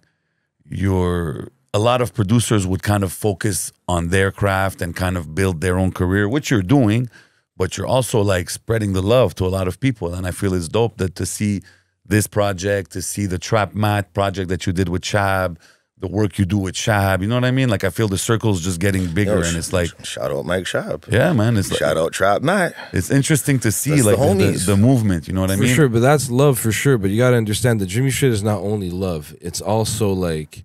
a lot of producers would kind of focus on their craft and kind of build their own career, which you're doing, but you're also like spreading the love to a lot of people. And I feel it's dope that to see this project, to see the Trap Mat project that you did with Chab, the work you do with Shab, you know what I mean? Like I feel the circle's just getting bigger, and it's like, shout out Mike Shab. yeah, man, it's like, Shout out Trap Matt. it's interesting to see That's the like homies. the movement. You know what I For mean? sure, but that's love for sure. But you got to understand the Jimmy shit is not only love. It's also like,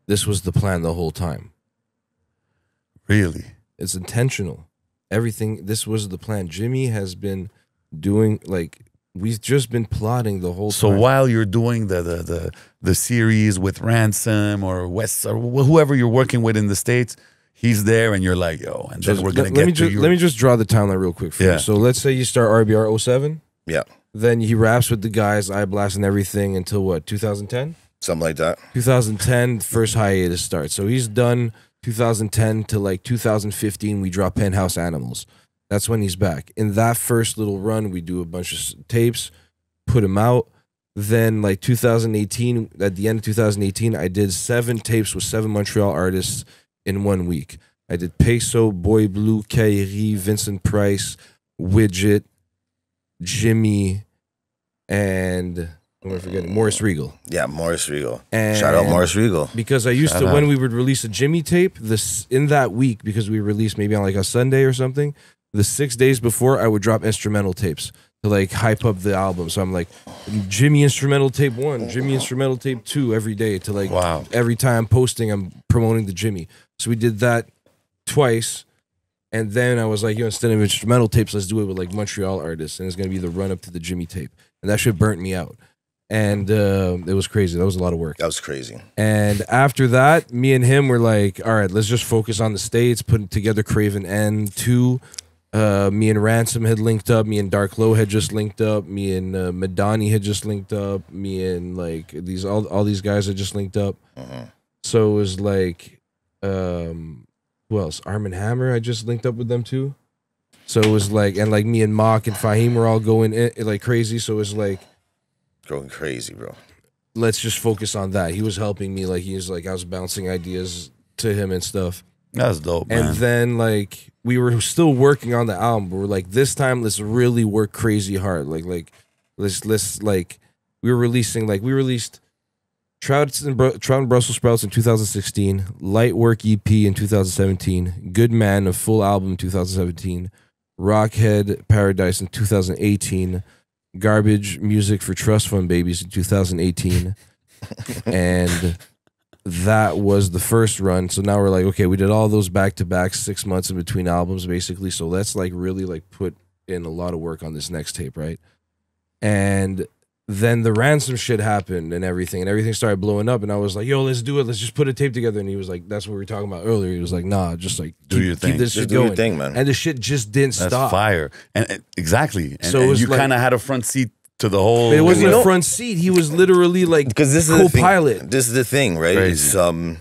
this was the plan the whole time. Really, It's intentional. Everything, this was the plan. Jimmy has been doing, like, we've just been plotting the whole so time. while you're doing the series with Ransom or West or whoever you're working with in the States, he's there, and you're like, yo, and then we're gonna let get me to just, your, let me just draw the timeline real quick for Yeah. you. So let's say you start RBR 07, Yeah, then he raps with the guys, I blast and everything until what, 2010? something like that. 2010, first hiatus starts. So he's done 2010 to like 2015, we drop Penthouse Animals. That's when he's back. In that first little run, we do a bunch of tapes, put him out. Then like 2018, at the end of 2018, I did 7 tapes with 7 Montreal artists in 1 week. I did Peso, Boy Blue, Kairi, Vincent Price, Widget, Jimmy, and what am I forgetting? Morris Regal. Yeah, Morris Regal. And Shout out Morris Regal. because I used Shout to, out. when we would release a Jimmy tape, in that week, because we released maybe on like a Sunday or something, the 6 days before, I would drop instrumental tapes to like hype up the album. So I'm like, Jimmy instrumental tape 1, Jimmy instrumental tape 2 every day to like, Wow. every time I'm posting, I'm promoting the Jimmy. So we did that twice. And then I was like, yo, instead of instrumental tapes, let's do it with like Montreal artists. And it's going to be the run up to the Jimmy tape. And that shit burnt me out. And it was crazy. That was a lot of work. That was crazy. And after that, me and him were like, all right, let's just focus on the States, put together Craven N2. Me and Ransom had linked up. Me and Dark Low had just linked up. Me and Madani had just linked up. Me and like all these guys had just linked up. So it was like, who else? Arm and Hammer, I just linked up with them too. So it was like, and like me and Mock and Fahim were all going in, like crazy. So it was like, Going crazy, bro. let's just focus on that. He was helping me. Like he was like, I was bouncing ideas to him and stuff. That's dope, man. And then like we were still working on the album, but we're like, this time let's really work crazy hard. Like let's like we released Trout and Brussels Sprouts in 2016, Light Work EP in 2017, Good Man, a full album in 2017, Rockhead Paradise in 2018, Garbage Music for Trust Fund Babies in 2018, and that was the first run. So now we're like, okay, we did all those back to back, 6 months in between albums, basically. So let's like really like put in a lot of work on this next tape, right? And then the Ransom shit happened and everything started blowing up. And I was like, yo, let's do it. Let's just put a tape together. And he was like, that's what we were talking about earlier. He was like, nah, just like Do your thing. keep this Just shit do going. your thing, man. And the shit just didn't That's stop. fire. And exactly. And, So it and was you like- kind of had a front seat to the whole. But it wasn't a front seat. He was literally like because this is co-pilot. This is the thing, right? Crazy. It's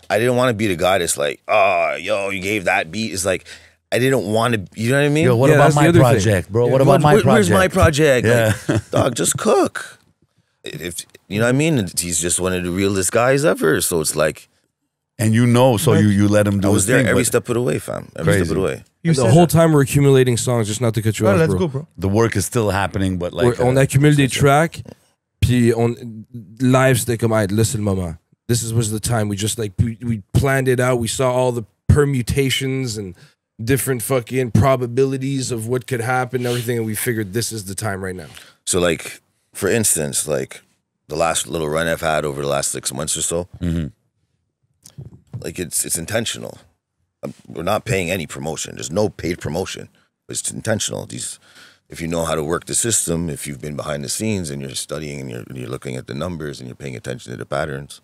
I didn't want to be the guy that's like, oh, yo, you gave that beat. It's like I didn't want to. You know what I mean? Yo, what about my project, bro? What about my project? Where's my project? Yeah, Like, dog, just cook. If you know what I mean, he's just one of the realest guys ever. So it's like, and so you let him do. I was there thing, every step of the way, fam. Every step of the way. The whole time we're accumulating songs, just not to cut you off, let's bro. go, bro. The work is still happening, but like on accumule des tracks, puis on live c'était comme, alright, listen, mama. This was the time we just like we planned it out. We saw all the permutations and different fucking probabilities of what could happen and everything, and we figured this is the time right now. So like, for instance, like the last little run I've had over the last 6 months or so, like it's intentional. We're not paying any promotion. There's no paid promotion. It's intentional. If you know how to work the system, if you've been behind the scenes and you're studying and you're looking at the numbers and you're paying attention to the patterns,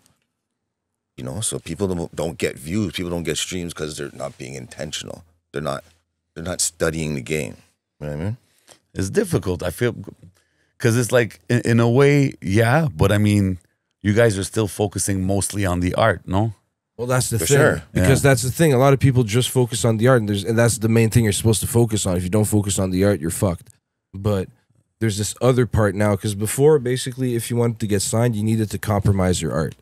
you know, so people don't get views, people don't get streams because they're not being intentional. They're not studying the game. You know what I mean? it's difficult. I feel because it's like in a way, yeah, but I mean, you guys are still focusing mostly on the art, no? Well, that's the For thing. sure. Because that's the thing. A lot of people just focus on the art, and that's the main thing you're supposed to focus on. If you don't focus on the art, you're fucked. But there's this other part now, because before, basically, if you wanted to get signed, you needed to compromise your art.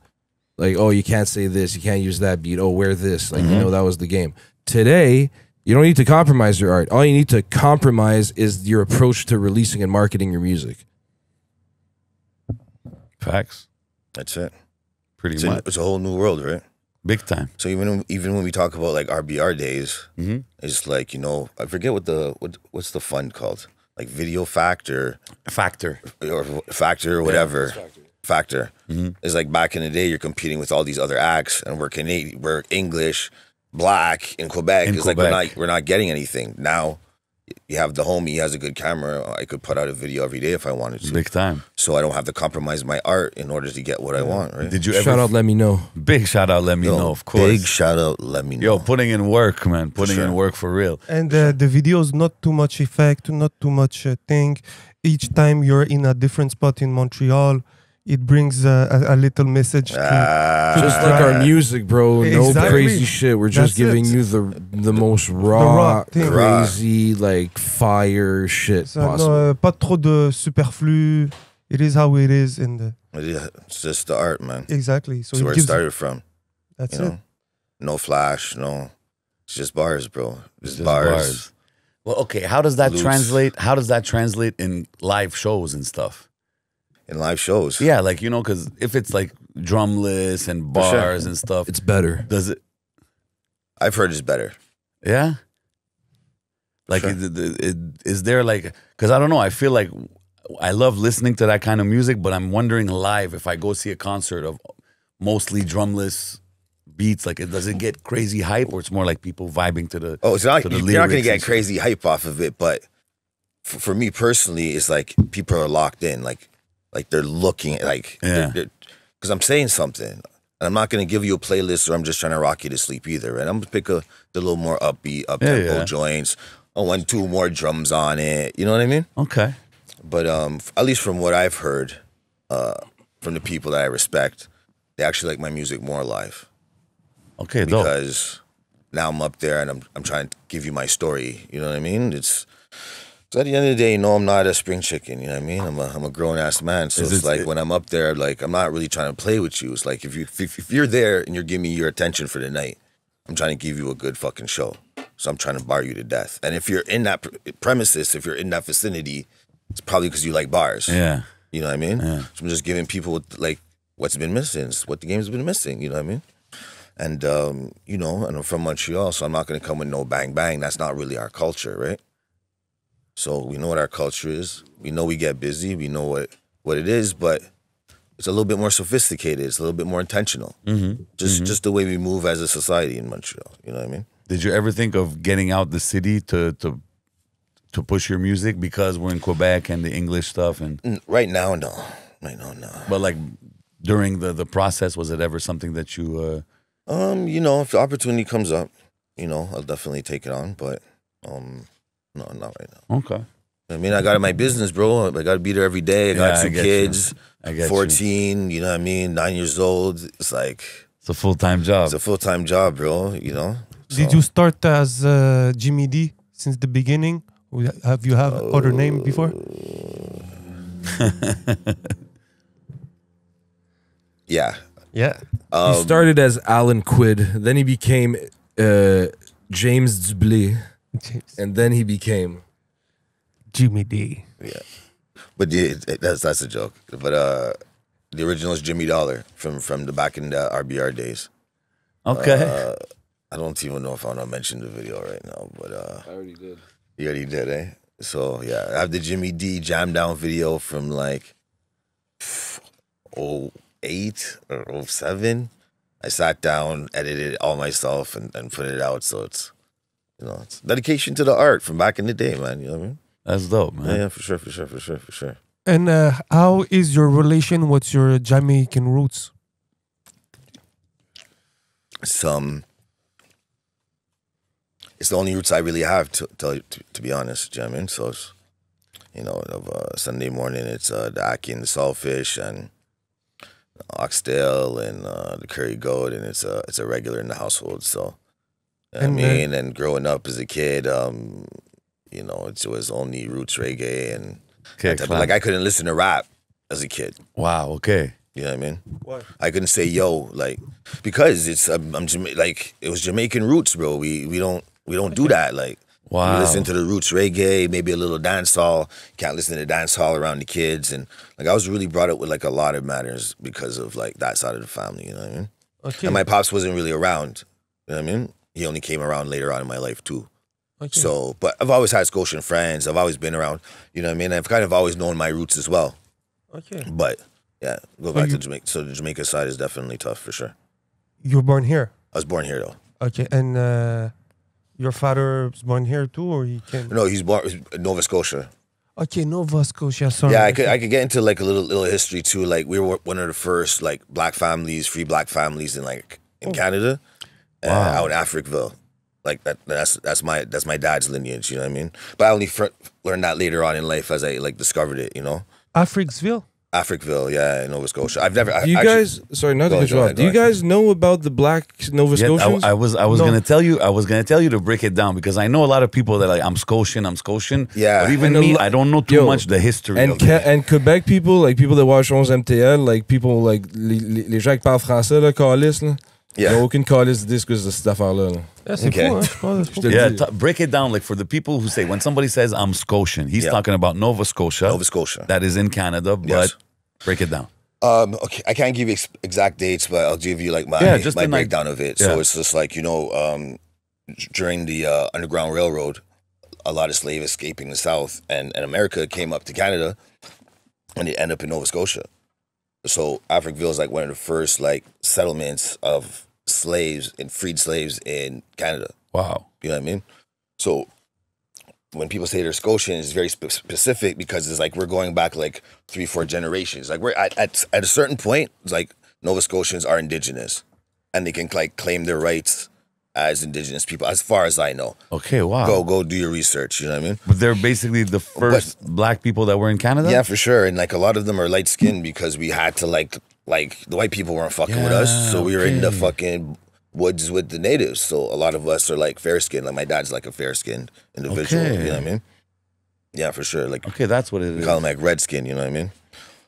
Like, oh, you can't say this, you can't use that beat, oh, wear this. Like, you know, that was the game. Today, you don't need to compromise your art. All you need to compromise is your approach to releasing and marketing your music. Facts. That's it. Pretty much. It's a whole new world, right? Big time. So even when we talk about like RBR days, it's like, you know, I forget what's the fund called, like Video Factor or whatever. Factor. It's like back in the day, you're competing with all these other acts, and we're English, black in Quebec. It's Quebec. like we're not getting anything now. You have the homie, he has a good camera. I could put out a video every day if I wanted to. Big time. So I don't have to compromise my art in order to get what I want, right? Did you ever? Shout out, let me know. Big shout out, let me know, of course. Big shout out, let me know. Yo, putting in work, man. Putting in work for real. And the videos, not too much effect, not too much thing. Each time you're in a different spot in Montreal, it brings a little message. Just like our music, bro. No Exactly. crazy shit. We're just That's giving it. you the most raw, thing. crazy, like fire shit So, possible. pas trop de superflu. It is how it is. It's just the art, man. Exactly. So It's where it gives, started from. that's You it. know, no flash, no. It's just bars, bro. Just Just bars. Well, okay. How does that Loops. translate? How does that translate in live shows and stuff? In live shows. Yeah, like, you know, because if it's like drumless and bars and stuff, It's better. does it? I've heard it's better. Yeah. Like, Sure. is there like? Because I don't know. I feel like I love listening to that kind of music, but I'm wondering live if I go see a concert of mostly drumless beats, like, does it get crazy hype, or it's more like people vibing to the? Oh, it's not. to the You're not going to lyrics get and stuff? crazy hype off of it, but for me personally, it's like people are locked in. Like they're looking at, like, Yeah. because I'm saying something. And I'm not going to give you a playlist, or I'm just trying to rock you to sleep either. And I'm going to pick the little more upbeat, up-tempo yeah. joints. I want 2 more drums on it. You know what I mean? Okay. But at least from what I've heard from the people that I respect, they actually like my music more live. Okay, dope. Because now I'm up there and I'm trying to give you my story. You know what I mean? It's at the end of the day, no, I'm not a spring chicken. You know what I mean? I'm a grown ass man. So it's like when I'm up there, like, I'm not really trying to play with you. It's like if you're there and you're giving me your attention for the night, I'm trying to give you a good fucking show. So I'm trying to bar you to death. And if you're in that premises, if you're in that vicinity, it's probably because you like bars. Yeah. You know what I mean? Yeah. So I'm just giving people like what's been missing, what the game's been missing. You know what I mean? And you know, and I'm from Montreal, so I'm not going to come with no bang bang. That's not really our culture, right? So we know what our culture is. We know we get busy. We know what it is, but it's a little bit more sophisticated. It's a little bit more intentional. Just the way we move as a society in Montreal. You know what I mean? Did you ever think of getting out the city to push your music because we're in Quebec and the English stuff? And Right now, no. Right now, no. but like during the process, was it ever something that you? You know, if the opportunity comes up, you know, I'll definitely take it on. But no, not right now. Okay. I mean, I got my business, bro. I got to be there every day. I got two kids, I get 14, you know what I mean, 9 years old. It's like... It's a full-time job. It's a full-time job, bro, you know? Did you start as Jimmie D since the beginning? Have you have other name before? Yeah. Yeah. He started as Alan Quid, then he became James Dublé, and then he became Jimmie D. Yeah. But that's a joke. But the original is Jimmy Dollar from the back in the RBR days. Okay. I don't even know if I want to mention the video right now, but I already did. You already did, eh? So yeah, I have the Jimmy D Jam Down video from like 08 or 07. I sat down, edited it all myself, and put it out. So it's, you know, it's dedication to the art from back in the day, man. You know what I mean? That's dope, man. Yeah, for sure. And how is your relation with your Jamaican roots? It's the only roots I really have, to be honest, you know what I mean? So, it's, you know, Sunday morning, it's the ackee and the saltfish and oxtail and the curry goat, and it's a regular in the household. So, you know what I mean? And growing up as a kid, you know, it was only roots reggae and like I couldn't listen to rap as a kid. Wow. Okay. You know what I mean? Why? I couldn't say yo, like, because it's like it was Jamaican roots, bro. We don't do that. Like, wow. We listen to the roots reggae, maybe a little dancehall. Can't listen to dancehall around the kids, and like I was really brought up with like a lot of manners because of like that side of the family. You know what I mean? Okay. And my pops wasn't really around. You know what I mean? He only came around later on in my life too. Okay. So, but I've always had Scotian friends. I've always been around. You know what I mean? I've kind of always known my roots as well. Okay. But yeah, go back to Jamaica. So the Jamaica side is definitely tough for sure. You were born here? I was born here though. Okay, and your father was born here too, or he came? No, he's born in Nova Scotia. Okay, Nova Scotia. Sorry. Yeah, I could get into like a little history too. Like we were one of the first like black families, free black families in Canada, out in Africville. Like that's my dad's lineage. You know what I mean? But I only learned that later on in life as I like discovered it. You know, Africville. Africville, yeah, in Nova Scotia. I've never. Do you guys? Sorry, not to cut you off. Do you guys know about the Black Nova Scotians? I was gonna tell you. I was gonna tell you to break it down because I know a lot of people that like I'm Scotian. Yeah, but even me, I don't know too much the history. And Quebec people, like people that watch 11 MTL, like people like les gens qui parlent français, là, calice, là. Yeah. Il n'y a aucune calice de disque de cette affaire-là. Là. C'est Okay. fou, hein, je pense, c'est fou. Yeah, break it down like for the people who say when somebody says I'm Scotian, he's talking about Nova Scotia. Nova Scotia. That is in Canada, but Yes. break it down. Okay, I can't give you exact dates, but I'll give you like my breakdown of it. So it's just like, you know, during the Underground Railroad, a lot of slaves escaping the South and America came up to Canada and they end up in Nova Scotia. So Africville is like one of the first like settlements of slaves and freed slaves in Canada. Wow. You know what I mean? So when people say they're Scotian, it's very specific because it's like we're going back like 3-4 generations. Like we're at a certain point, it's like Nova Scotians are indigenous and they can like claim their rights as indigenous people, as far as I know. Okay, wow. Go do your research, you know what I mean? But they're basically the first black people that were in Canada? Yeah, for sure. And like a lot of them are light skinned because we had to like the white people weren't fucking with us. So we were in the fucking woods with the natives. So a lot of us are like fair skinned. Like my dad's like a fair skinned individual. Okay. You know what I mean? Yeah, for sure. Like Okay, that's what it we is. call them like red skin, you know what I mean?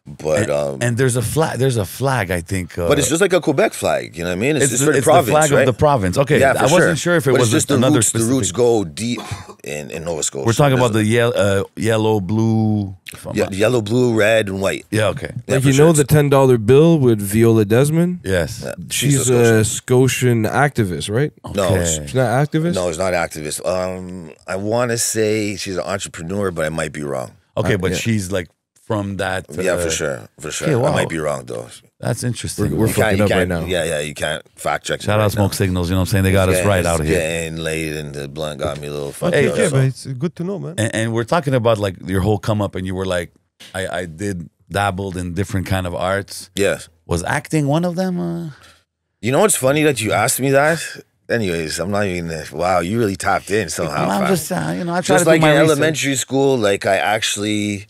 But and there's a flag, I think. but it's just like a Quebec flag, you know what I mean? It's just for the it's province, the flag right? of the province. Okay, Yeah, for I wasn't sure. sure if it But was it's just another the specific. roots go deep in Nova Scotia. We're talking about the yellow, blue. yellow, blue, red, and white. Yeah, okay. Yeah, Like for you sure. know the $10 bill with Viola Desmond? Yes. Yeah, She's a Scotian activist, right? No, Okay. She's not activist? no, it's not activist. I want to say she's an entrepreneur, but I might be wrong. Okay, but yeah. she's like from that. Yeah, for sure, for sure. okay, wow. I might be wrong though. That's interesting. We're You can't- fucking you up right can't- now. Yeah, you can't fact check. Shout me out right Smoke now. Signals. You know what I'm saying? They got us right out it's here. Getting late and the blunt got me a little fucked Okay, up. okay, so. but it's good to know, man. And we're talking about like your whole come up, and you were like, I dabbled in different kind of arts. Yes. Was acting one of them? You know what's funny that you asked me that? anyways, I'm not even. Wow, you really tapped in somehow. I'm fam. just, you know, I try Just to like do in my research. elementary school, like I actually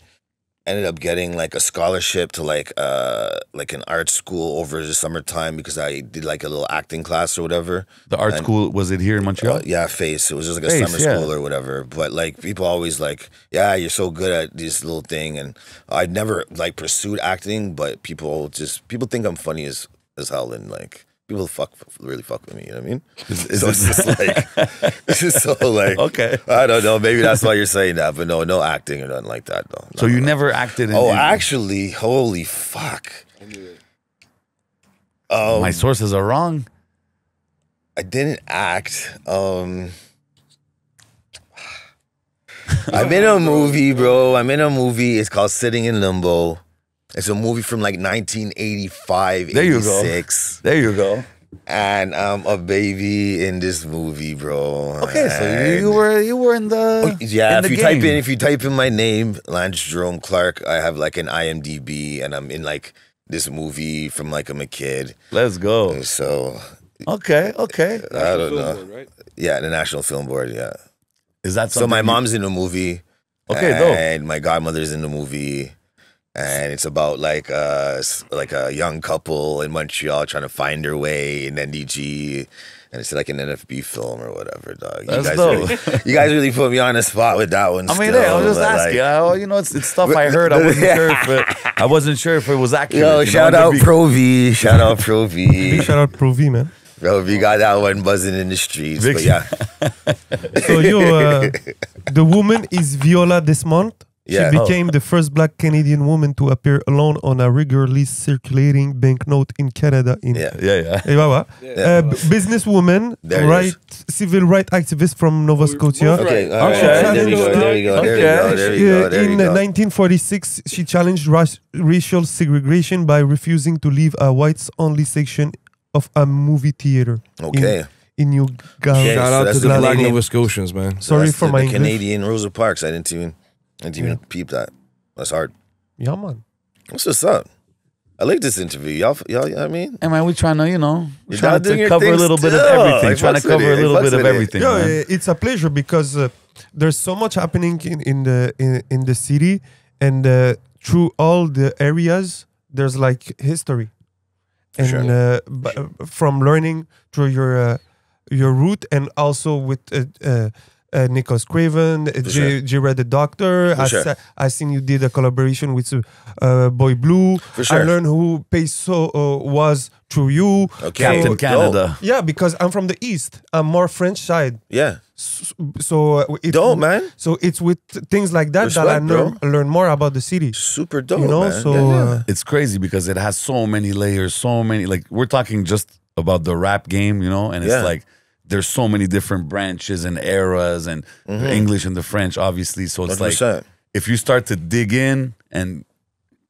ended up getting like a scholarship to like an art school over the summertime because I did like a little acting class or whatever. The art school, was it here in Montreal? Yeah, Face. It was just like a Face, summer yeah. school or whatever. But like people always like, yeah, you're so good at this little thing, and I'd never like pursued acting, but people think I'm funny as hell, and like people really fuck with me. You know what I mean? So it's just like it's just so like Okay. I don't know. Maybe that's why you're saying that, but no acting or nothing like that. No. So you never acted in... Actually, holy fuck! My sources are wrong. I didn't act. I'm in a movie, bro. I'm in a movie. It's called Sitting in Limbo. It's a movie from like 1985, There you 86. go. There you go. And I'm a baby in this movie, bro. Okay, so And- you were in the yeah, in the if you type in my name, Lance Jerome Clark, I have like an IMDb, and I'm in like this movie from like I'm a kid. Let's go. So Okay. I don't know. Right? Yeah, the National Film Board. Yeah. Is that So something? my mom's in the movie. Okay, dope. And my godmother's in the movie. And it's about like a young couple in Montreal trying to find their way in NDG. And it's like an NFB film or whatever, dog. That's dope. You guys really put me on the spot with that one. I mean, still, hey, I was just but, asking. like- You know, it's stuff I heard. I wasn't sure if it was accurate. Yo, you know, shout to out be- Pro V. Shout out Pro Big V. shout out Pro V, man. Bro, we got that one buzzing in the streets. Big But yeah. So the woman is Viola Desmond. Yeah. She became the first black Canadian woman to appear alone on a regularly circulating banknote in Canada. Yeah. Yeah. Eh, bah, bah. Businesswoman, There it right, civil rights activist from Nova Scotia. Okay. All Okay. right. There we go. There we go. There we go. There we go. There we In go. 1946, she challenged racial segregation by refusing to leave a whites-only section of a movie theater. Okay. In New Okay, Shout so out that's to the the Black Canadian- Nova Scotians, man. Sorry That's for the my English. Canadian Rosa Parks. I didn't even peep that. That's hard. Yeah, man. What's up? I like this interview. Y'all, you know what I mean? Hey man, we trying to, You're trying doing to your cover a thing little bit of still. everything. I Trying to fucks with cover it. a little I bit fucks of with it. everything. Yeah, man. it's a pleasure because there's so much happening in the city, and through all the areas, there's like history, and Sure. from learning through your route, and also with Nicholas Craven, sure. J-Red the Doctor. For sure. I seen you did a collaboration with Boy Blue. For sure. I learned who Peso was through you. Okay. Captain Dope. Canada. Yeah, because I'm from the East. I'm more French side. Yeah. So it's Dope, man. So it's with things like that that I Respect, learn more about the city. Super dope, You know, man. so Yeah. It's crazy because it has so many layers, so many. Like we're talking just about the rap game, you know, and it's Yeah. like there's so many different branches and eras and the English and the French, obviously. So it's like 100%. if you start to dig in and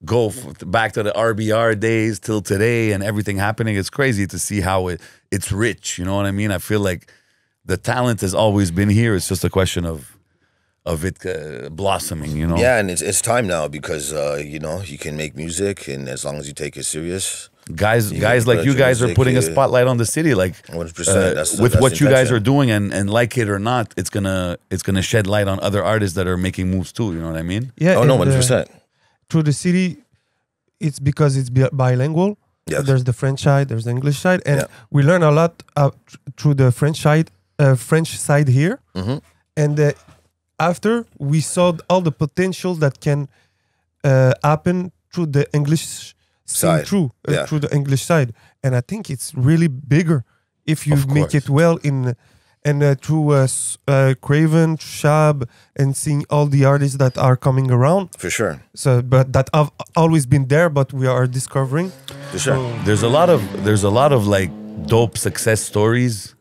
go back to the RBR days till today and everything happening, it's crazy to see how it's rich. You know what I mean? I feel like the talent has always been here. It's just a question of it blossoming. You know? Yeah, and it's time now because you know, you can make music, and as long as you take it serious, Guys You like put you your guys are music, putting a yeah. spotlight on the city, like 100%. with That's what you guys intention. are doing, and like it or not, it's gonna shed light on other artists that are making moves too. You know what I mean? yeah. Oh no, and, 100%. through the city, it's because it's bilingual. Yes. There's the French side, there's the English side, and Yeah. we learn a lot through the French side here. Mm-hmm. And after we saw all the potential that can happen through the English Side. through Yeah. through the English side, and I think it's really bigger if you Of make course. it well in. And through Craven, Shab, and seeing all the artists that are coming around, For sure. so but that have always been there, but we are discovering. For sure. There's a lot of like dope success stories,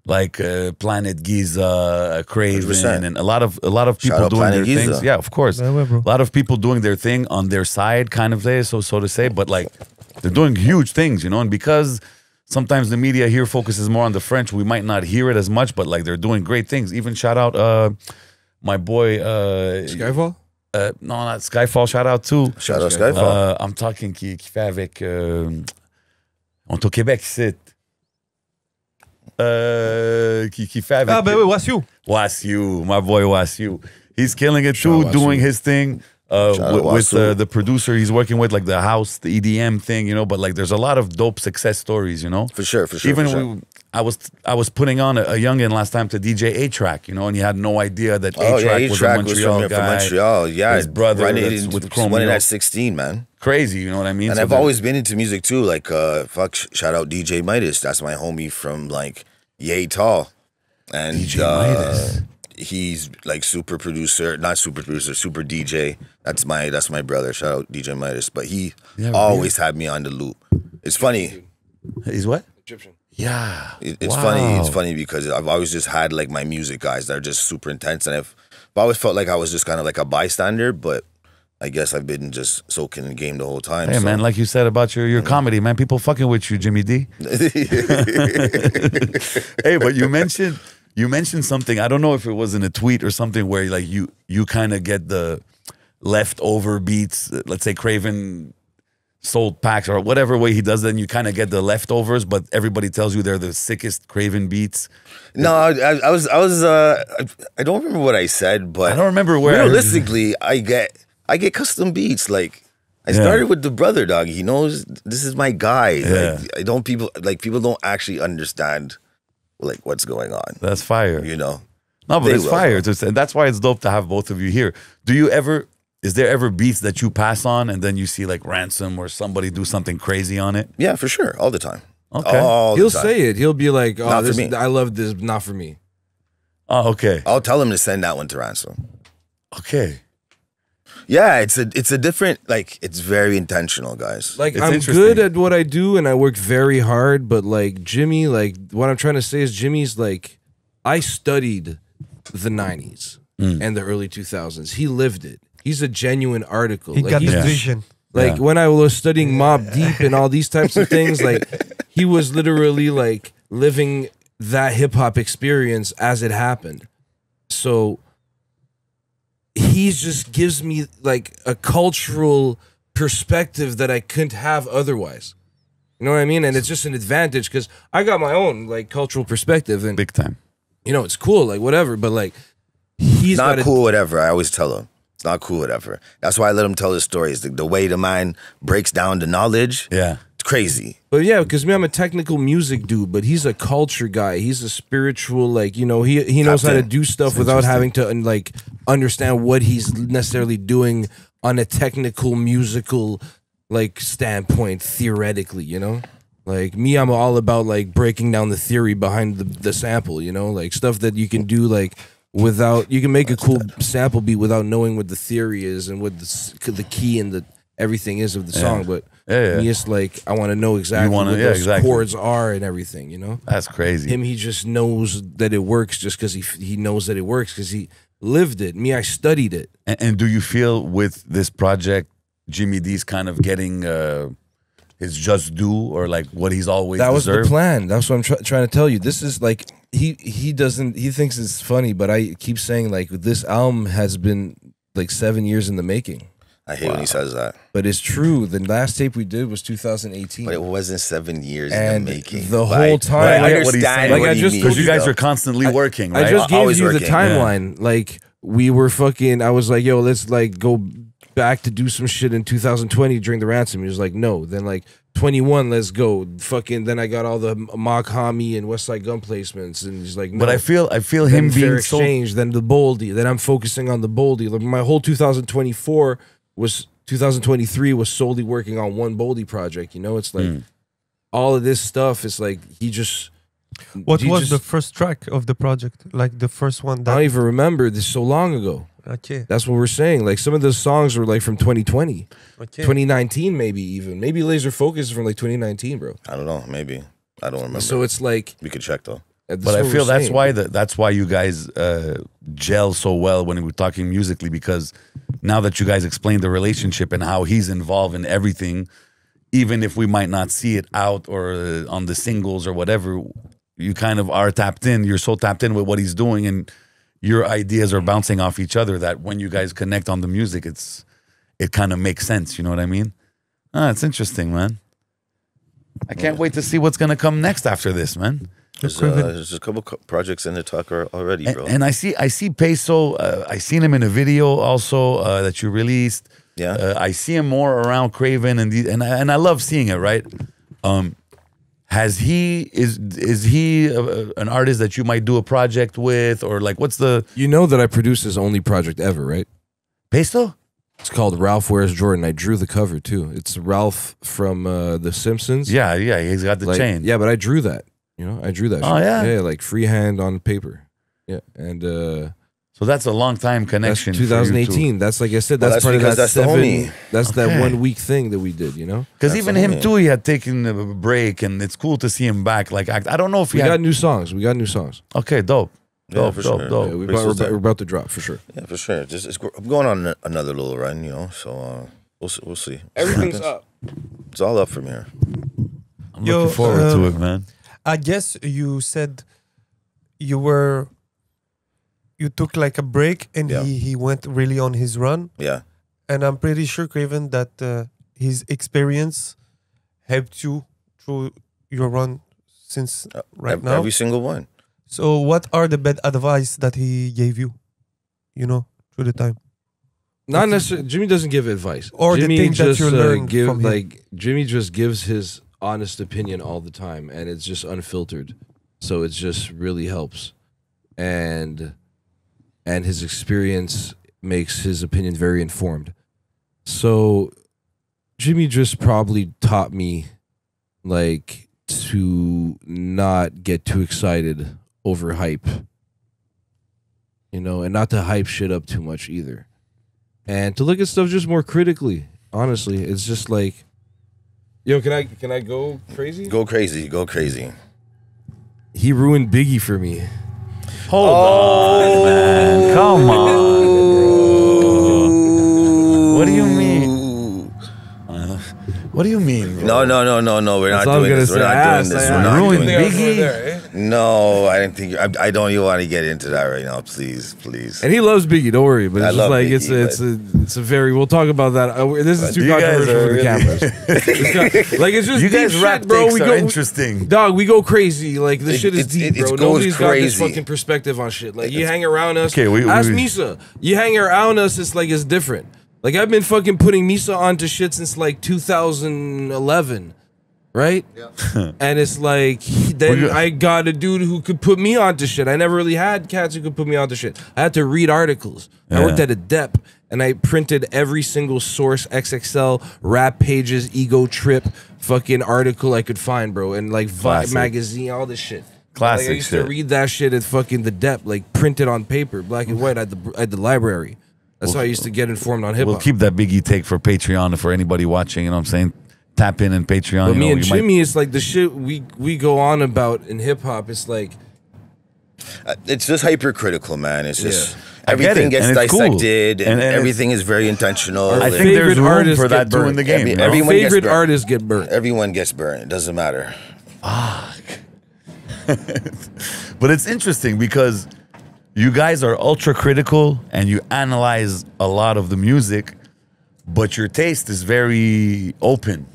like Planet Giza, Craven, 100%. and a lot of people Shout out doing their Planet Giza. things. Yeah, of course. Yeah, well, bro. A lot of people doing their thing on their side, kind of say, so to say. But like, they're doing huge things, you know. And because sometimes the media here focuses more on the French, we might not hear it as much. But like, they're doing great things. Even shout out my boy. Skyfall? No, not Skyfall. Shout out too. Shout out Skyfall. I'm talking qui fait avec. On est au Québec ici. qui fait avec. Ah, ben oui, Wassiu. Wassiu, my boy Wassiu. He's killing it Shout too, out doing Wassiu. his thing. With the producer he's working with, like the house, the EDM thing, you know. But like, there's a lot of dope success stories, you know. For sure. Even I was putting on a youngin last time to DJ A-Track, you know, and he had no idea that A-Track was a Montreal guy. From Montreal, yeah. His brother with Chrome, winning at 16, man. Crazy, you know what I mean? And So I've always been into music too. Like, shout out DJ Midas. That's my homie from like Yay Tall, and DJ Midas. He's like super DJ. That's my brother. Shout out DJ Midas. But he always had me on the loop. It's funny. He's what? Egyptian. Yeah. It's funny. It's funny because I've always just had like my music guys that are just super intense, and I've always felt like I was just kind of like a bystander. But I guess I've been just soaking in the game the whole time. Hey, man, like you said about your comedy, man, people fucking with you, Jimmie D. Hey, but you mentioned something. I don't know if it was in a tweet or something where like you kind of get the leftover beats. Let's say Craven sold packs or whatever way he does it, and you kind of get the leftovers, but everybody tells you they're the sickest Craven beats. No, I don't remember what I said, but I don't remember where. Realistically, I get custom beats. Like I started with the brother, dog. He knows this is my guy. Yeah. Like, people don't actually understand like what's going on. That's fire. You know. No, but it's fire. And that's why it's dope to have both of you here. Is there ever beats that you pass on and then you see like Ransom or somebody do something crazy on it? Yeah, for sure. All the time. Okay. He'll say it. He'll be like, "Oh, Not for this, me. I love this. Not for me." Oh, okay. I'll tell him to send that one to Ransom. Okay. Yeah, it's a different, like, it's very intentional, guys. Like, It's I'm interesting. good at what I do and I work very hard, but like Jimmie, like what I'm trying to say is Jimmie's like, I studied the 90s and the early 2000s. He lived it. He's a genuine article. He Like, got he's the vision. Like when I was studying Mobb Deep and all these types of things, like he was literally like living that hip hop experience as it happened. So he just gives me like a cultural perspective that I couldn't have otherwise. You know what I mean? And it's just an advantage because I got my own like cultural perspective, and Big time. you know it's cool, like whatever. But like he's Not got cool, whatever. I always tell him. It's not cool, whatever. That's why I let him tell his stories. The way the man breaks down the knowledge, Yeah. it's crazy. But yeah, because me, I'm a technical music dude, but he's a culture guy. He's a spiritual, like, you know, he knows how to Captain. do stuff without having to like understand what he's necessarily doing on a technical musical like standpoint, theoretically, you know? Like me, I'm all about like breaking down the theory behind the sample, you know, like stuff that you can do like without, you can make a cool sample beat without knowing what the theory is and what the key and the everything is of the song. But Yeah. me, it's like I want to know exactly wanna- what yeah, those exactly. chords are and everything, you know. That's crazy. Him, he just knows that it works just because he knows that it works because he lived it. Me, I studied it. And do you feel with this project, Jimmie D's kind of getting his just due, or like what he's always That was deserved? the plan. That's what I'm trying to tell you. This is like he thinks it's funny, but I keep saying like this album has been like 7 years in the making. I hate when he says that. But it's true. The last tape we did was 2018. But it wasn't 7 years And in the making. the Like, whole time- but I I get what he's understand saying. what Like, I he just means, Because you guys though. are constantly working, right? I just gave Always you the working. timeline. Like we were fucking. I was like, yo, let's like go back to do some shit in 2020 during the Ransom. He was like, no. Then like 21, let's go. Fucking. Then I got all the Mock Hami and Westside Gun placements, and he's like, no. But I feel then him Fair being so. Exchange, then the Boldy. Then I'm focusing on the Boldy. Like, my whole 2023 was solely working on one Boldy project. You know, it's like all of this stuff is like he just. What he was just- the first track of the project? Like the first one I that don't even remember. This so long ago. okay. That's what we're saying. Like some of those songs were like from 2020, Okay. 2019, maybe even. Maybe Laser Focus is from like 2019, bro. I don't know. Maybe. I don't remember. So it's like. we could check, though. But I feel that's why you guys gel so well when we're talking musically, because now that you guys explain the relationship and how he's involved in everything, even if we might not see it out or on the singles or whatever, you kind of are tapped in. You're so tapped in with what he's doing, and your ideas are bouncing off each other that when you guys connect on the music, it kind of makes sense. You know what I mean? It's interesting, man. I can't wait to see what's gonna come next after this, man. There's a couple projects in the tuck already, bro. And I see Peso. I seen him in a video also that you released. Yeah. I see him more around Craven and I love seeing it. Right. Is he an artist that you might do a project with, or like what's the? You know that I produced his only project ever, right? Peso? It's called Ralph Wears Jordan. I drew the cover too. It's Ralph from The Simpsons. Yeah, he's got the chain. Yeah, but I drew that. You know, I drew that. Oh, shit. yeah? Yeah, like freehand on paper. Yeah, and So that's a long time connection. that's 2018. That's like I said. That's part of that that's the homie. That's Okay. that 1 week thing that we did. You know, Because That's even the him homie. too, he had taken a break, and it's cool to see him back. Like I don't know if he we got had. new songs. We got new songs. Okay, dope. Yeah, Dope, for dope, sure. dope. Yeah, Appreciate we're about to drop for sure. Yeah, for sure. I'm going on another little run, you know. So we'll see. Everything's up. It's all up from here. I'm Yo, looking forward to it, man. I guess you said you took like a break and Yeah. he went really on his run. Yeah. And I'm pretty sure, Craven, that his experience helped you through your run since right now. Every single one. So what are the bad advice that he gave you, you know, through the time? Not necessarily. Jimmy doesn't give advice. Or the Jimmy things that you learned from him. like Jimmy just gives his honest opinion all the time, and it's just unfiltered. So it just really helps, and his experience makes his opinion very informed. So Jimmy just probably taught me like to not get too excited over hype, you know, and not to hype shit up too much either. And to look at stuff just more critically. Honestly, it's just like, yo, can I go crazy? Go crazy. Go crazy. He ruined Biggie for me. Hold on, man. Come on, bro. What do you mean? What do you mean, bro? No. We're That's not all I'm doing gonna this. We're say. not doing this. We're not Ruined doing this. Biggie? No, I didn't think. I don't even want to get into that right now. Please. And he loves Biggie, don't worry. But I it's just love like Biggie, it's a very. We'll talk about that. This is too You guys controversial are for the really- cameras. Like it's just You deep guys' shit, rap bro. takes We are go interesting. Dog, we go crazy. Like this shit is deep, it bro. goes Nobody's got this crazy. fucking perspective on shit. Like you hang around us. Okay, ask Misa. You hang around us, it's like it's different. Like I've been fucking putting Misa onto shit since like 2011. Right? Yeah. And it's like, then I got a dude who could put me onto shit. I never really had cats who could put me onto shit. I had to read articles. I worked at a dep and I printed every single source, XXL, rap pages, ego trip, fucking article I could find, bro. And like Vibe Classic. magazine, all this shit. Classic Like I used shit. to read that shit at fucking the dep, like printed on paper, black and white at the library. That's how I used to get informed on hip hop. We'll keep that Biggie take for Patreon for anybody watching. You know what I'm saying? Tap in Patreon. But you me know, and you might- Jimmy, it's like the shit we go on about in hip hop. It's like It's just hypercritical, man. It's just I get everything it, gets and it's cool. dissected, and And everything is very intentional. Our I and think there's favorite room artists for get that too in the burnt. game. Every- you know? everyone gets favorite burnt. artists get burnt. Everyone gets burned. It doesn't matter. But it's interesting because you guys are ultra critical and you analyze a lot of the music, but your taste is very open.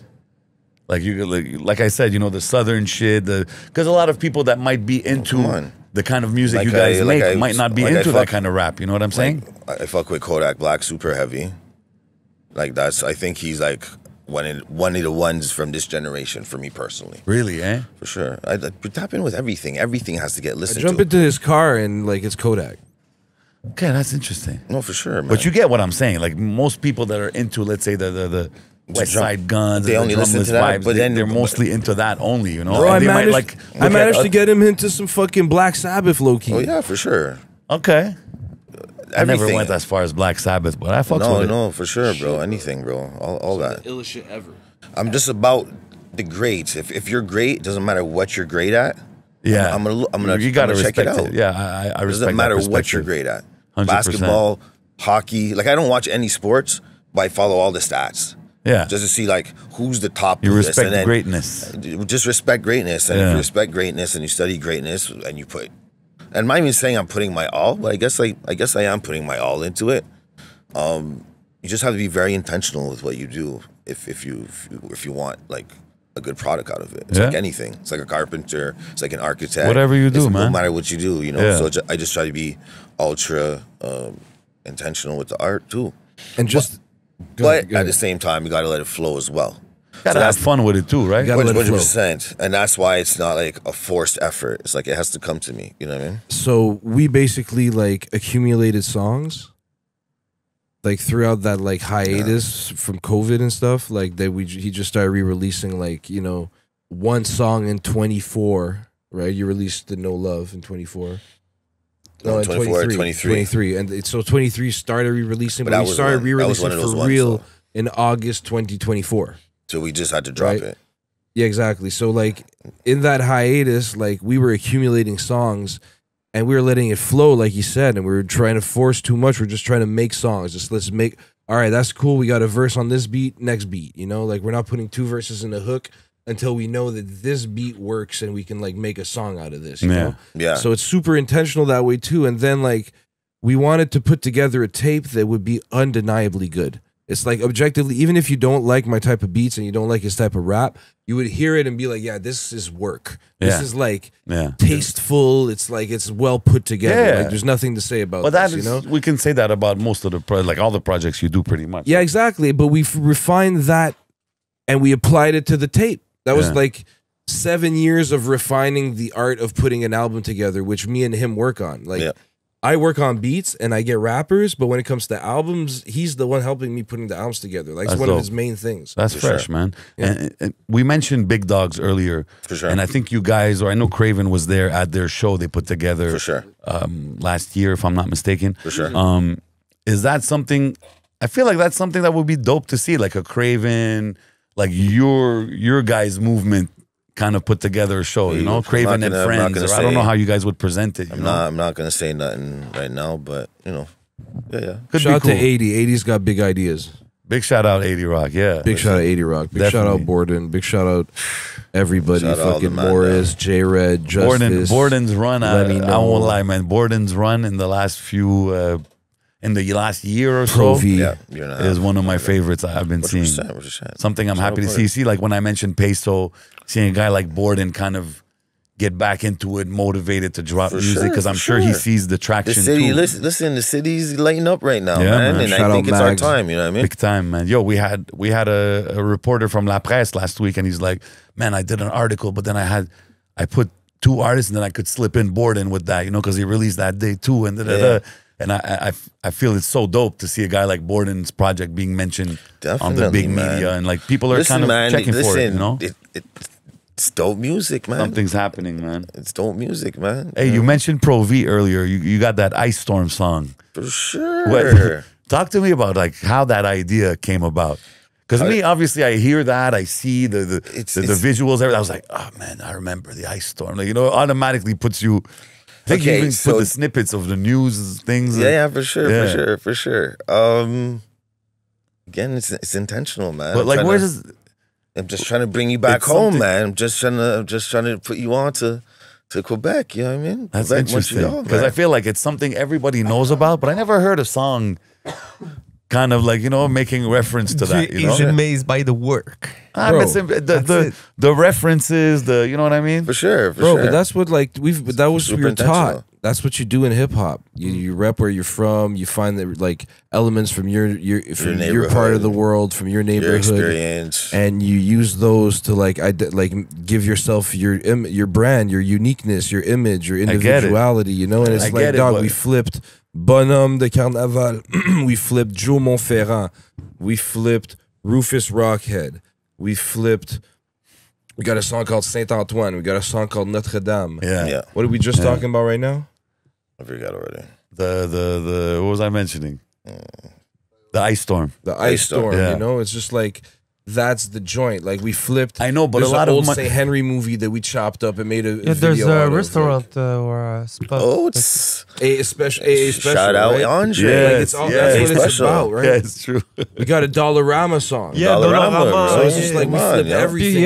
Like I said, you know, the southern shit, because a lot of people that might be into come on. the kind of music Like you guys I- make like I- might not be like I into that fuck- kind of rap. You know what I'm saying? I fuck with Kodak Black super heavy. Like I think he's like one of the ones from this generation for me personally. Really, eh? For sure. I tap in with everything. Everything has to get I listened jump to. into his car and like it's Kodak. Okay, that's interesting. No, for sure, man. But you get what I'm saying. Like most people that are into, let's say, the Westside Guns, They and only the listen drumless to that, vibes, but then- they're mostly into that only, you know? Bro, And I they managed, might I look managed at to get him into some fucking Black Sabbath low key. Oh yeah, for sure. Okay. I never Everything. went as far as Black Sabbath, but I fucks with it. No, for sure, bro. Anything, bro. All that. Illest shit ever. I'm just about the grades. If you're great, it doesn't matter what you're great at. Yeah, I'm gonna you gotta check respect it out. Yeah, I It respect doesn't matter that what you're perspective. great at. 100%. Basketball, hockey. Like I don't watch any sports, but I follow all the stats. Yeah, Just to see like who's the top. you of this, respect and then greatness. Just respect greatness, and if Yeah. you respect greatness and you study greatness, and you put, and I'm not even saying I'm putting my all, but I guess I am putting my all into it. You just have to be very intentional with what you do if you want like a good product out of it. It's like anything. It's like a carpenter. It's like an architect. Whatever you do, man. No matter what you do, you know. So I just try to be ultra intentional with the art too. And just, but at the same time, you got to let it flow as well. Gotta have fun with it too, right? 100%. And that's why it's not like a forced effort. It's like it has to come to me. You know what I mean? So we basically like accumulated songs, like throughout that like hiatus from COVID and stuff. Like that he just started re-releasing like, you know, one song in 24. Right? You released the No Love in 24. No, in 23. And so 23 started re-releasing, but we started re-releasing for real in August 2024. So we just had to drop it. Yeah, exactly. So like in that hiatus, like we were accumulating songs and we were letting it flow, like you said, and we were trying to force too much. We're just trying to make songs. Just let's make, all right, that's cool. We got a verse on this beat, next beat, you know, like we're not putting 2 verses in the hook until we know that this beat works and we can like make a song out of this, you know? Yeah. So it's super intentional that way too. And then like we wanted to put together a tape that would be undeniably good. It's like objectively, even if you don't like my type of beats and you don't like his type of rap, you would hear it and be like, yeah, this is work. This is like tasteful. It's like it's well put together. Like there's nothing to say about this, you know? We can say that about most of the, like all the projects you do pretty much. Yeah, exactly. But we've refined that and we applied it to the tape. That was like 7 years of refining the art of putting an album together, which me and him work on. Like I work on beats and I get rappers, but when it comes to albums, he's the one helping me putting the albums together. Like it's one of his main things. That's fresh, man. Yeah. And we mentioned Big Dogs earlier. For sure. And I think you guys, or I know Craven was there at their show they put together. For sure. Last year, if I'm not mistaken. For sure. Is that something, I feel like that's something that would be dope to see, like a Craven, like your guys' movement kind of put together a show, you know, Craven and Friends, or I don't know how you guys would present it. I'm not gonna say nothing right now, but you know, Could shout out cool. to 80. 80's got big ideas. Big shout out 80 Rock, Big shout out 80 Rock. Big shout out Borden. Big shout out everybody. Shout out fucking Morris, J Red, Justice. Borden's run. I won't lie, man. Borden's run in the last few. In the last year or so, is one of my favorites I've been seeing. Something I'm happy to see. See, like when I mentioned Peso, seeing a guy like Borden kind of get back into it, motivated to drop music, because I'm sure he sees the traction. The city, too. Listen, the city's lighting up right now, man. And I think it's our time. You know what I mean? Big time, man. Yo, we had a reporter from La Presse last week, and he's like, "Man, I did an article, but then I put 2 artists, and then I could slip in Borden with that, you know, because he released that day too, and And I feel it's so dope to see a guy like Borden's project being mentioned on the big media, and like people are kind of checking for it, you know? It's dope music, man. Something's happening, man. It's dope music, man. Hey, you mentioned Pro V earlier. You got that Ice Storm song. For sure. Talk to me about like how that idea came about. Because me, obviously, I hear that, I see the visuals, everything. I was like, oh man, I remember the Ice Storm. Like, you know, it automatically puts you. I think you even put the snippets of the news things. Yeah, for sure. Again, it's intentional, man. But like, I'm just trying to bring you back home, man. I'm just trying to put you on to Quebec. You know what I mean? That's Quebec, interesting, because I feel like it's something everybody knows about, but I never heard a song kind of like, you know, making reference to that. You know? He's amazed by the work. The references, you know what I mean? For sure. But that's what like we were taught. That's what you do in hip hop. You rep where you're from. You find the like elements from your part of the world, from your neighborhood, your experience, and you use those to like give yourself your brand, your uniqueness, your image, your individuality. You know, and it's like, dog, we flipped Bonhomme de Carnaval, we flipped Joe Montferrand, we flipped Rufus Rockhead, we got a song called Saint Antoine, we got a song called Notre Dame. Yeah. What are we just talking about right now? I forgot already. The what was I mentioning? The Ice Storm. The Ice Storm. You know, it's just like that's the joint. Like we flipped. I know, but there's a lot of old St. Henry movie that we chopped up and made a video. There's a restaurant like, or a spot. Oh, it's a special. Shout out, right? Andre. Yes, it's all, that's what it's about, right? Yeah, it's true. We got a Dollarama song. Yeah, Dollarama. So it's just like we flipped everything.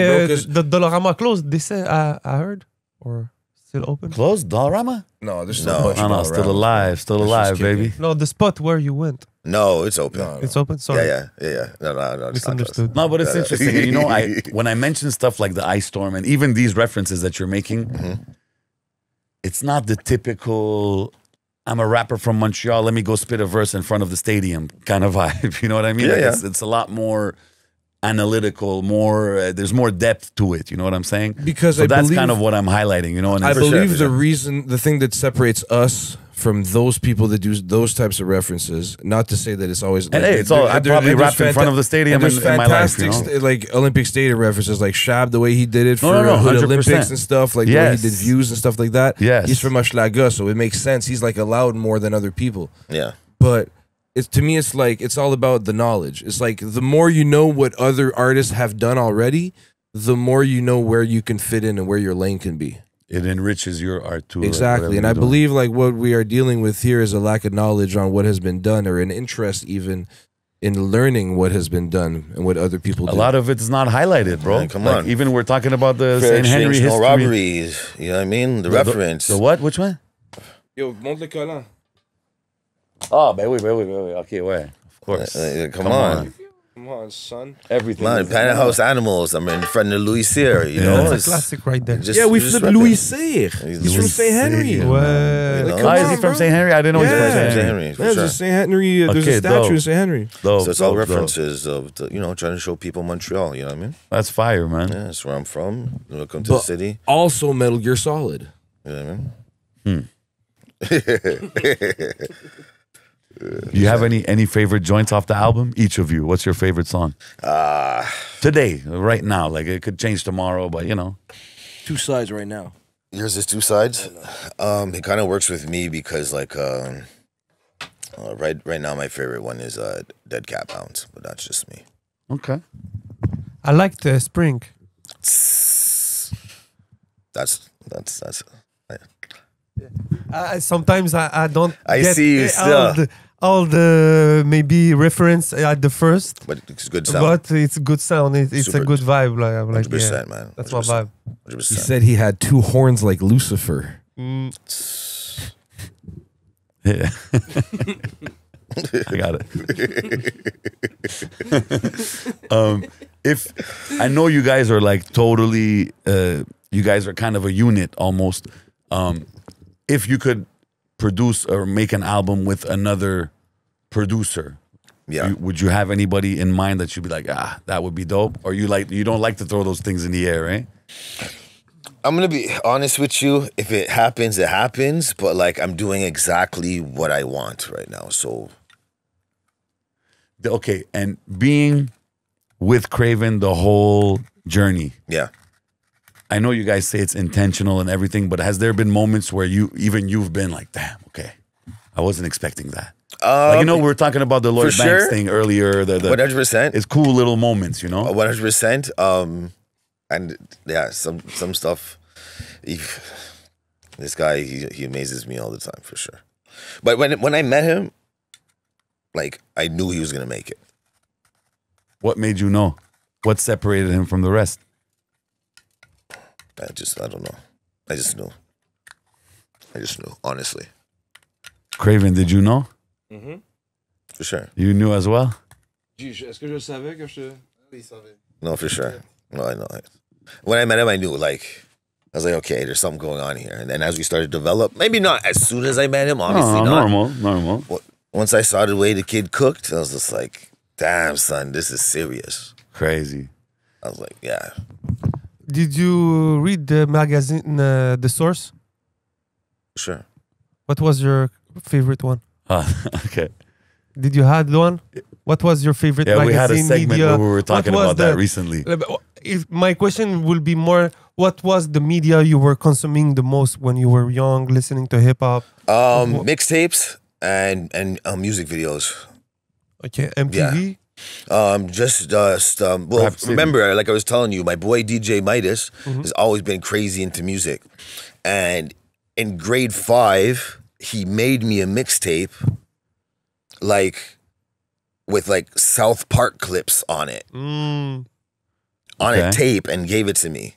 The Dollarama closed. They said I heard or. still open? Closed? Dollarama? No, there's still No. a bunch of No, all still around. alive. Still That's alive, just kicking. baby. No, the spot where you went. No, it's open. It's open. Sorry, Yeah. No, it's not closed. misunderstood. No, but it's interesting. And you know, when I mention stuff like the ice storm and even these references that you're making, it's not the typical I'm a rapper from Montreal, let me go spit a verse in front of the stadium kind of vibe. You know what I mean? Yeah, Like it's a lot more analytical, more there's more depth to it. You know what I'm saying? Because so I that's believe, kind of what I'm highlighting. You know, and I it's- believe sure. the thing that separates us from those people that do those types of references. Not to say that it's always. And hey, it's all. I probably rapped in front of the stadium There's in my life. You fantastic know? like Olympic Stadium references, like Shab, the way he did it for No, Hood 100%. Olympics and stuff, like the way he did views and stuff like that. Yes. He's from Ashlaga, so it makes sense. He's like allowed more than other people. Yeah. But it's to me, it's like it's all about the knowledge. It's like the more you know what other artists have done already, the more you know where you can fit in and where your lane can be. It enriches your art too. Exactly. And I believe like what we are dealing with here is a lack of knowledge on what has been done, or an interest even in learning what has been done and what other people do. a lot of it's not highlighted, bro. Man, come Like, on. even we're talking about the Fair St. Henry exchange, history. no robberies. You know what I mean? The reference. The what? Which one? Yo, monte le collant. Oh, wait. Okay, wait. Of course. Come on. Come on, son. Everything. Man, is- Planet House Animals. I'm in front of Louis Cyr, you Yeah. know? That's a classic right there. just- Yeah, we just flipped repping. Louis Cyr. He's from St. Henry. Ouais. You know? Oh, is he on, from bro. St. Henry? I didn't know he was Yeah. from St. St. Henry. Henry, for There's sure. a St. Henry. There's Okay, a statue dope. in St. Henry. Dope, So it's all dope, dope. references of, trying to show people Montreal, you know what I mean? That's fire, man. Yeah, that's where I'm from. Welcome to the But city. also Metal Gear Solid. You know what I mean? Do you have any favorite joints off the album? Each of you. What's your favorite song? Today, right now. Like it could change tomorrow, but you know. Two sides right now. Yours is two sides. It kind of works with me because, like, right now my favorite one is Dead Cat Bounce, but that's just me. Okay. I liked Spring. That's. Sometimes I don't. I get see you still. all the maybe reference at the first, But it's good sound. but it's good sound. It's Super. a good vibe. Like I'm like, 100%, yeah, man. that's my vibe. 100%. He said he had two horns like Lucifer. Yeah. I got it. If I know you guys are like totally, you guys are kind of a unit almost. If you could produce or make an album with another producer, Yeah. would you have anybody in mind that you'd be like, that would be dope? Or you don't like to throw those things in the air, right? I'm gonna be honest with you. If it happens, it happens. But like, I'm doing exactly what I want right now. So Okay, and being with Craven the whole journey, yeah, I know you guys say it's intentional and everything, but has there been moments where you've been like, damn, okay, I wasn't expecting that? Like, we were talking about the Lloyd for Banks sure. thing earlier. The 100%. it's cool little moments, you know? 100%. And yeah, some stuff. This guy, he amazes me all the time for sure. But when I met him, like, I knew he was gonna make it. What made you know? What separated him from the rest? I don't know. I just knew, honestly. Craven, did you know? For sure. You knew as well? Est-ce que je savais que je... No, for sure. No, I know. When I met him, I knew, like, I was like, okay, there's something going on here. And then as we started to develop, maybe not as soon as I met him, obviously not. Normal. Once I saw the way the kid cooked, I was just like, damn, son, this is serious. Crazy. I was like, yeah. Did you read the magazine, The Source? Sure. What was your favorite one? Okay. Did you had one? What was your favorite Yeah, magazine? we had a segment media? where we were talking What was about that recently. If my question will be more, what was the media you were consuming the most when you were young, listening to hip hop? Mixtapes and music videos. Okay, MTV. Well, Rap City. remember, like I was telling you, my boy DJ Midas has always been crazy into music. And in grade 5, he made me a mixtape, like, with like South Park clips on it, on Okay. a tape, and gave it to me.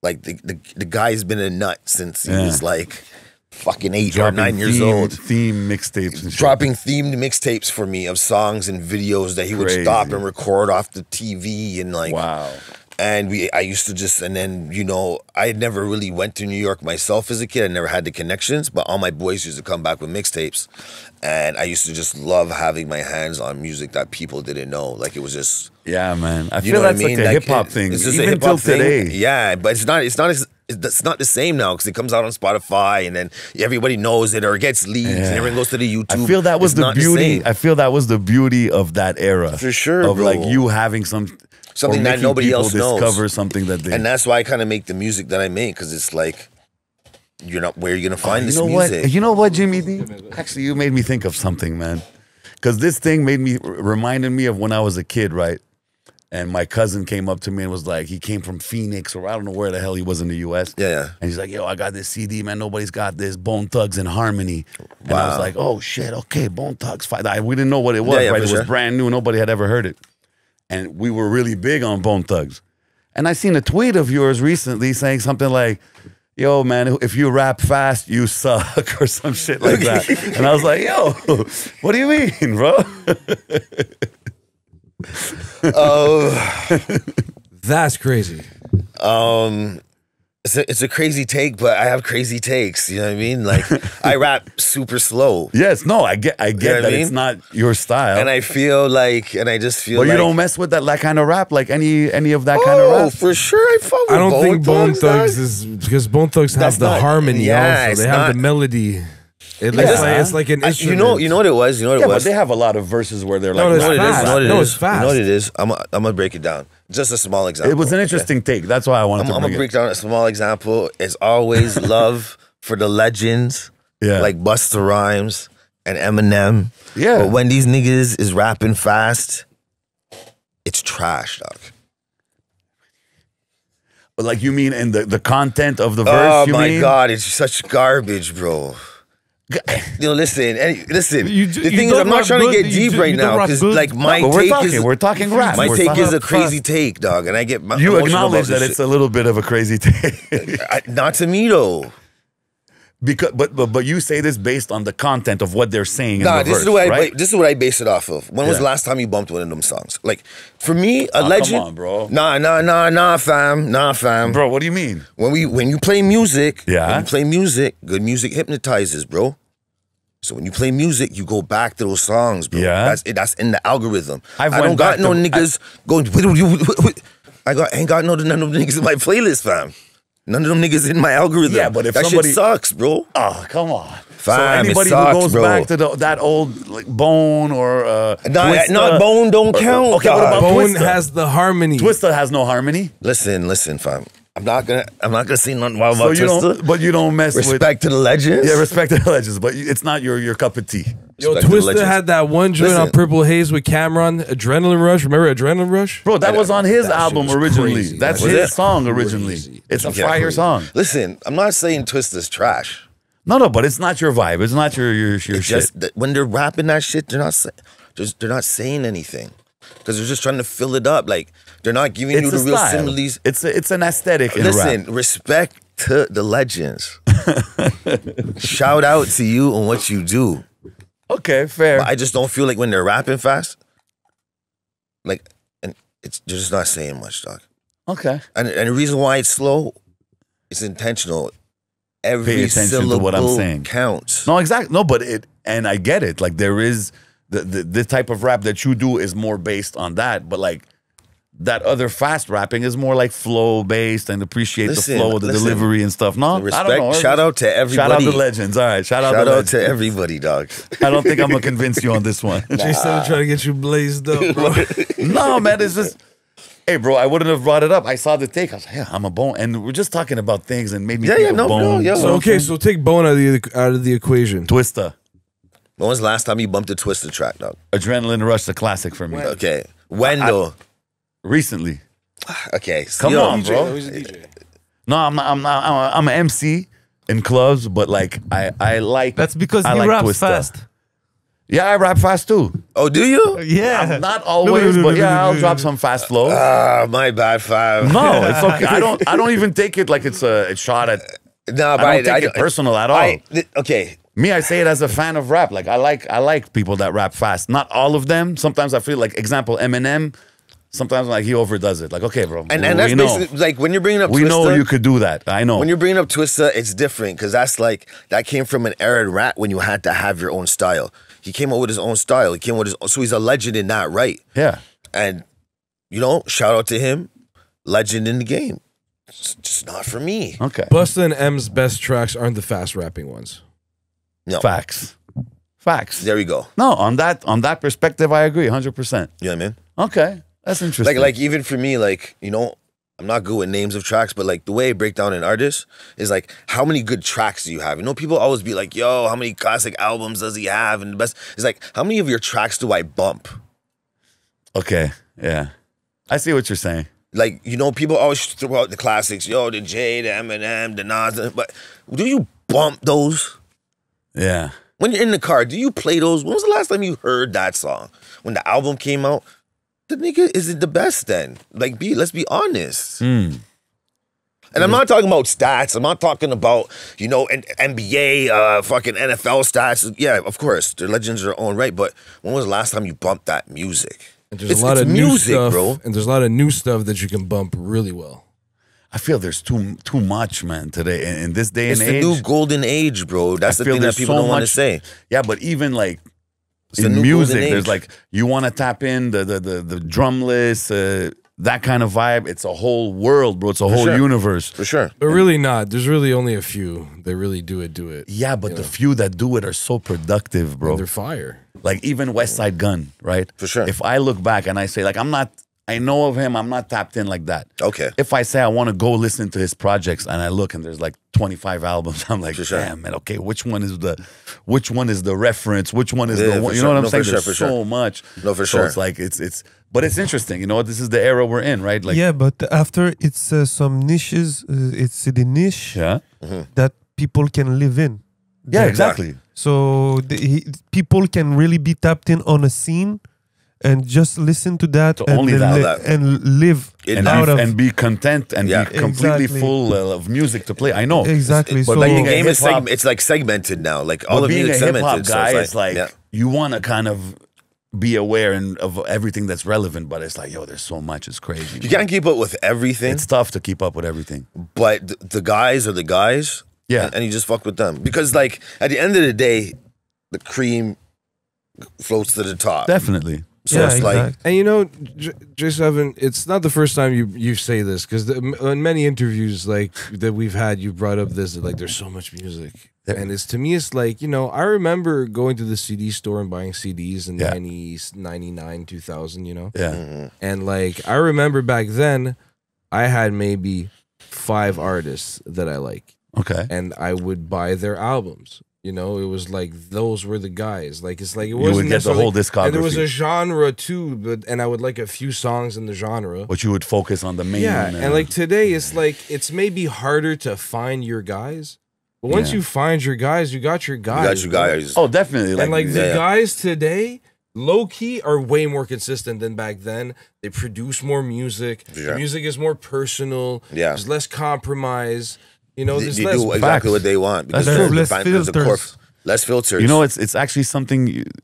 Like the guy's been a nut since he was like fucking 8 Dropping or 9 years old. Theme mixtapes and shit. Dropping themed mixtapes for me of songs and videos that he would stop and record off the TV and like wow. And I used to just, and then, you know, I never really went to New York myself as a kid. I never had the connections, but all my boys used to come back with mixtapes. And I used to just love having my hands on music that people didn't know. Like, it was just... Yeah, man. I you feel know that's what I mean? like a Like, hip-hop thing. It's just Even a hip-hop till today. thing. Yeah, but it's not the same now because it comes out on Spotify and then everybody knows it or it gets leaked and everyone goes to the YouTube. I feel that was the beauty. I feel that was the beauty of that era. For sure, of bro. like you having something that nobody else knows. Discover something that they... And that's why I kind of make the music that I make because it's like, you're not where you're gonna find this music. What? You know what, Jimmie D? Actually, you made me think of something, man. Because this thing reminded me of when I was a kid, right? And my cousin came up to me and was like, he came from Phoenix or I don't know where the hell he was in the U.S. Yeah. And he's like, yo, I got this CD, man. Nobody's got this. Bone Thugs and Harmony. And I was like, oh, shit, okay, Bone Thugs. We didn't know what it was, right? It was brand new. Nobody had ever heard it. And we were really big on Bone Thugs. And I seen a tweet of yours recently saying something like, yo, man, if you rap fast, you suck or some shit like that. And I was like, yo, what do you mean, bro? That's crazy. It's a crazy take, but I have crazy takes. You know what I mean? Like I rap super slow. Yes, no, I get that it's not your style, and I feel like, and I just feel. But like, you don't mess with that kind of rap, like any of that kind of rap. Oh, for sure, I fuck with I don't think Bone Thugs dog. is because Bone Thugs have the harmony. Also, they have the melody. It's like an instrument. You know what it was. You know what it was. But they have a lot of verses where they're like, No, it's fast. You know what it is. I'm gonna break it down. Just a small example. It was an interesting take. That's why I wanted to bring it. I'm gonna break down a small example. It's always love for the legends, like Busta Rhymes and Eminem. Yeah. But when these niggas is rapping fast, it's trash, dog. Like you mean in the content of the verse? Oh my God, it's such garbage, bro. You know, listen. The thing is, I'm not trying to get deep right now because, like, my take is we're talking rap. My take is a crazy take, dog, and I get you acknowledge that it's a little bit of a crazy take. Not to me though. Because, but you say this based on the content of what they're saying. Nah, in the this verse, is what right? this is what I base it off of. When was the last time you bumped one of them songs? Like for me, a legend. Come on, bro. Nah, fam. Bro, what do you mean? When you play music, when you play music, good music hypnotizes, bro. So when you play music, you go back to those songs, bro. Yeah. That's in the algorithm. I don't got no niggas going. I ain't got none of them niggas in my playlist, fam. None of them niggas in my algorithm. Yeah, but if that somebody shit sucks, bro. Oh, come on. Fam, so anybody sucks, who goes bro. back to that old like Bone or Twista, not Bone don't count. Okay, what about Bone Twista? has the harmony. Twista has no harmony. Listen, fam. I'm not gonna say nothing wild about Twista. But you don't mess with respect to the legends. Yeah, respect to the legends. But it's not your cup of tea. Yo, Twista had that one joint on Purple Haze with Cameron, Adrenaline Rush. Remember Adrenaline Rush? Bro, that was on his album originally. crazy. That's Was his it? song originally. It's a fire song. Listen, I'm not saying Twista's trash. No, but it's not your vibe. It's not your shit. Just that when they're rapping that shit, they're not saying anything because they're just trying to fill it up. Like they're not giving you the real similes. It's an aesthetic. Listen, respect to the legends. Shout out to you on what you do. Okay, fair. But I just don't feel like when they're rapping fast, like, and they're just not saying much, dog. Okay. And the reason why it's slow, it's intentional. Every syllable to what I'm saying counts. No, exactly. No, but and I get it. Like there is the type of rap that you do is more based on that, but like that other fast rapping is more like flow based and appreciate the flow, the delivery and stuff. No, respect. I don't know. Shout out to everybody. Shout out to legends. All right, shout out to everybody, dog. I don't think I'm gonna convince you on this one. Jason trying to get you blazed up, bro. No, man, it's just. Hey, bro, I wouldn't have brought it up. I saw the take. I was like, yeah, I'm a Bone. And we're just talking about things and made me think of Bone. So take Bone out of the equation. Twista. When was the last time you bumped a Twista track, dog? Adrenaline Rush, the classic for me. Okay. When though? Recently. Okay. Come on, bro. He's a DJ. No, I'm an MC in clubs, but like I like. That's because he like raps Twista. fast. Yeah, I rap fast too. Oh, do you? Yeah. Not always, but yeah, I'll drop some fast flows. My bad, five. No, it's okay. I don't even take it like it's a shot at. No, but I don't take it personal at all. Okay. Me, I say it as a fan of rap. Like I like people that rap fast. Not all of them. Sometimes I feel like, example, Eminem. Sometimes like he overdoes it. Like, okay, bro. And that's basically like when you're bringing up. We Twista, know you could do that. I know. When you're bringing up Twista, it's different because that came from an era in rap when you had to have your own style. He came up with his own style. He came with so he's a legend in that, right? Yeah. And shout out to him, legend in the game. It's just not for me. Okay. Busta and M's best tracks aren't the fast rapping ones. No. Facts. There we go. No, on that perspective, I agree 100%. You know what I mean? Okay. That's interesting. Like even for me, like, I'm not good with names of tracks, but like the way I break down an artist is like, how many good tracks do you have? People always be like, yo, how many classic albums does he have? And the best is like, how many of your tracks do I bump? Okay. Yeah. I see what you're saying. Like, people always throw out the classics, yo, the J, the Eminem, the Nas, but do you bump those? Yeah. When you're in the car, do you play those? When was the last time you heard that song? When the album came out? The nigga, is it the best then? Like, let's be honest. And I'm not talking about stats. I'm not talking about, NBA, fucking NFL stats. Yeah, of course, they're legends in their own right. But when was the last time you bumped that music? And there's a lot of new stuff, bro. And there's a lot of new stuff that you can bump really well. I feel there's too much, man, today. In this day and age. It's the new golden age, bro. That's the thing that people don't want to say. Yeah, but even like, in music, there's like, you want to tap in the drumless, that kind of vibe. It's a whole world, bro. It's a whole universe. For sure. But really not. There's really only a few that really do it. Yeah, but the few that do it are so productive, bro. And they're fire. Like even Westside Gunn, right? For sure. If I look back and I say, like, I know of him, I'm not tapped in like that. Okay. If I say I want to go listen to his projects and I look and there's like 25 albums, I'm like, damn, man, okay, which one is the reference? Which one is the one? You know what I'm saying? There's so much. No, for so sure. It's like, but it's interesting. This is the era we're in, right? Like, yeah, but after it's some niches, it's the niche that people can live in. Yeah, exactly. So people can really be tapped in on a scene and just listen to that, and live and be content and be completely full of music to play. I know exactly. But so like the game is it's like segmented now. Like all of being music a hip hop segmented. guy, So it's like you want to kind of be aware of everything that's relevant, but it's like, yo, there's so much. It's crazy. You can't keep up with everything. It's tough to keep up with everything. But the guys are the guys. Yeah, and you just fuck with them because like at the end of the day, the cream floats to the top. Definitely. So it's like, and J7, it's not the first time you say this because in many interviews like that we've had, you brought up this like there's so much music, and to me it's like I remember going to the CD store and buying CDs in 99, 2000, and like I remember back then I had maybe 5 artists that I like, and I would buy their albums. It was like those were the guys. Like it's like it wasn't. You would get the whole discography. And there was a genre too, and I would like a few songs in the genre. But you would focus on the main. Yeah, and like today, it's like it's maybe harder to find your guys. But once you find your guys, you got your guys. You got your guys. Oh, definitely. And like the guys today, low key, are way more consistent than back then. They produce more music. The music is more personal. Yeah, there's less compromise. They do exactly what they want because there's less filters. Less filters. It's actually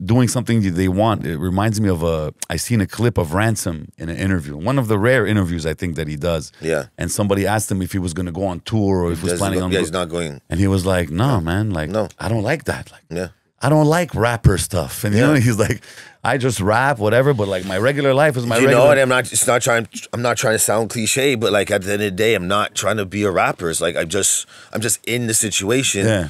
doing something they want. It reminds me of I seen a clip of Ransom in an interview. One of the rare interviews I think that he does. Yeah. And somebody asked him if he was going to go on tour or if he was planning on. Yeah, he's not going. And he was like, "No, man. Like, no. I don't like that. Like, I don't like rapper stuff." And he's like, "I just rap, whatever, but like my regular life is my regular." You know what? I'm not trying to sound cliche, but like at the end of the day, I'm not trying to be a rapper. It's like I'm just in the situation. Yeah.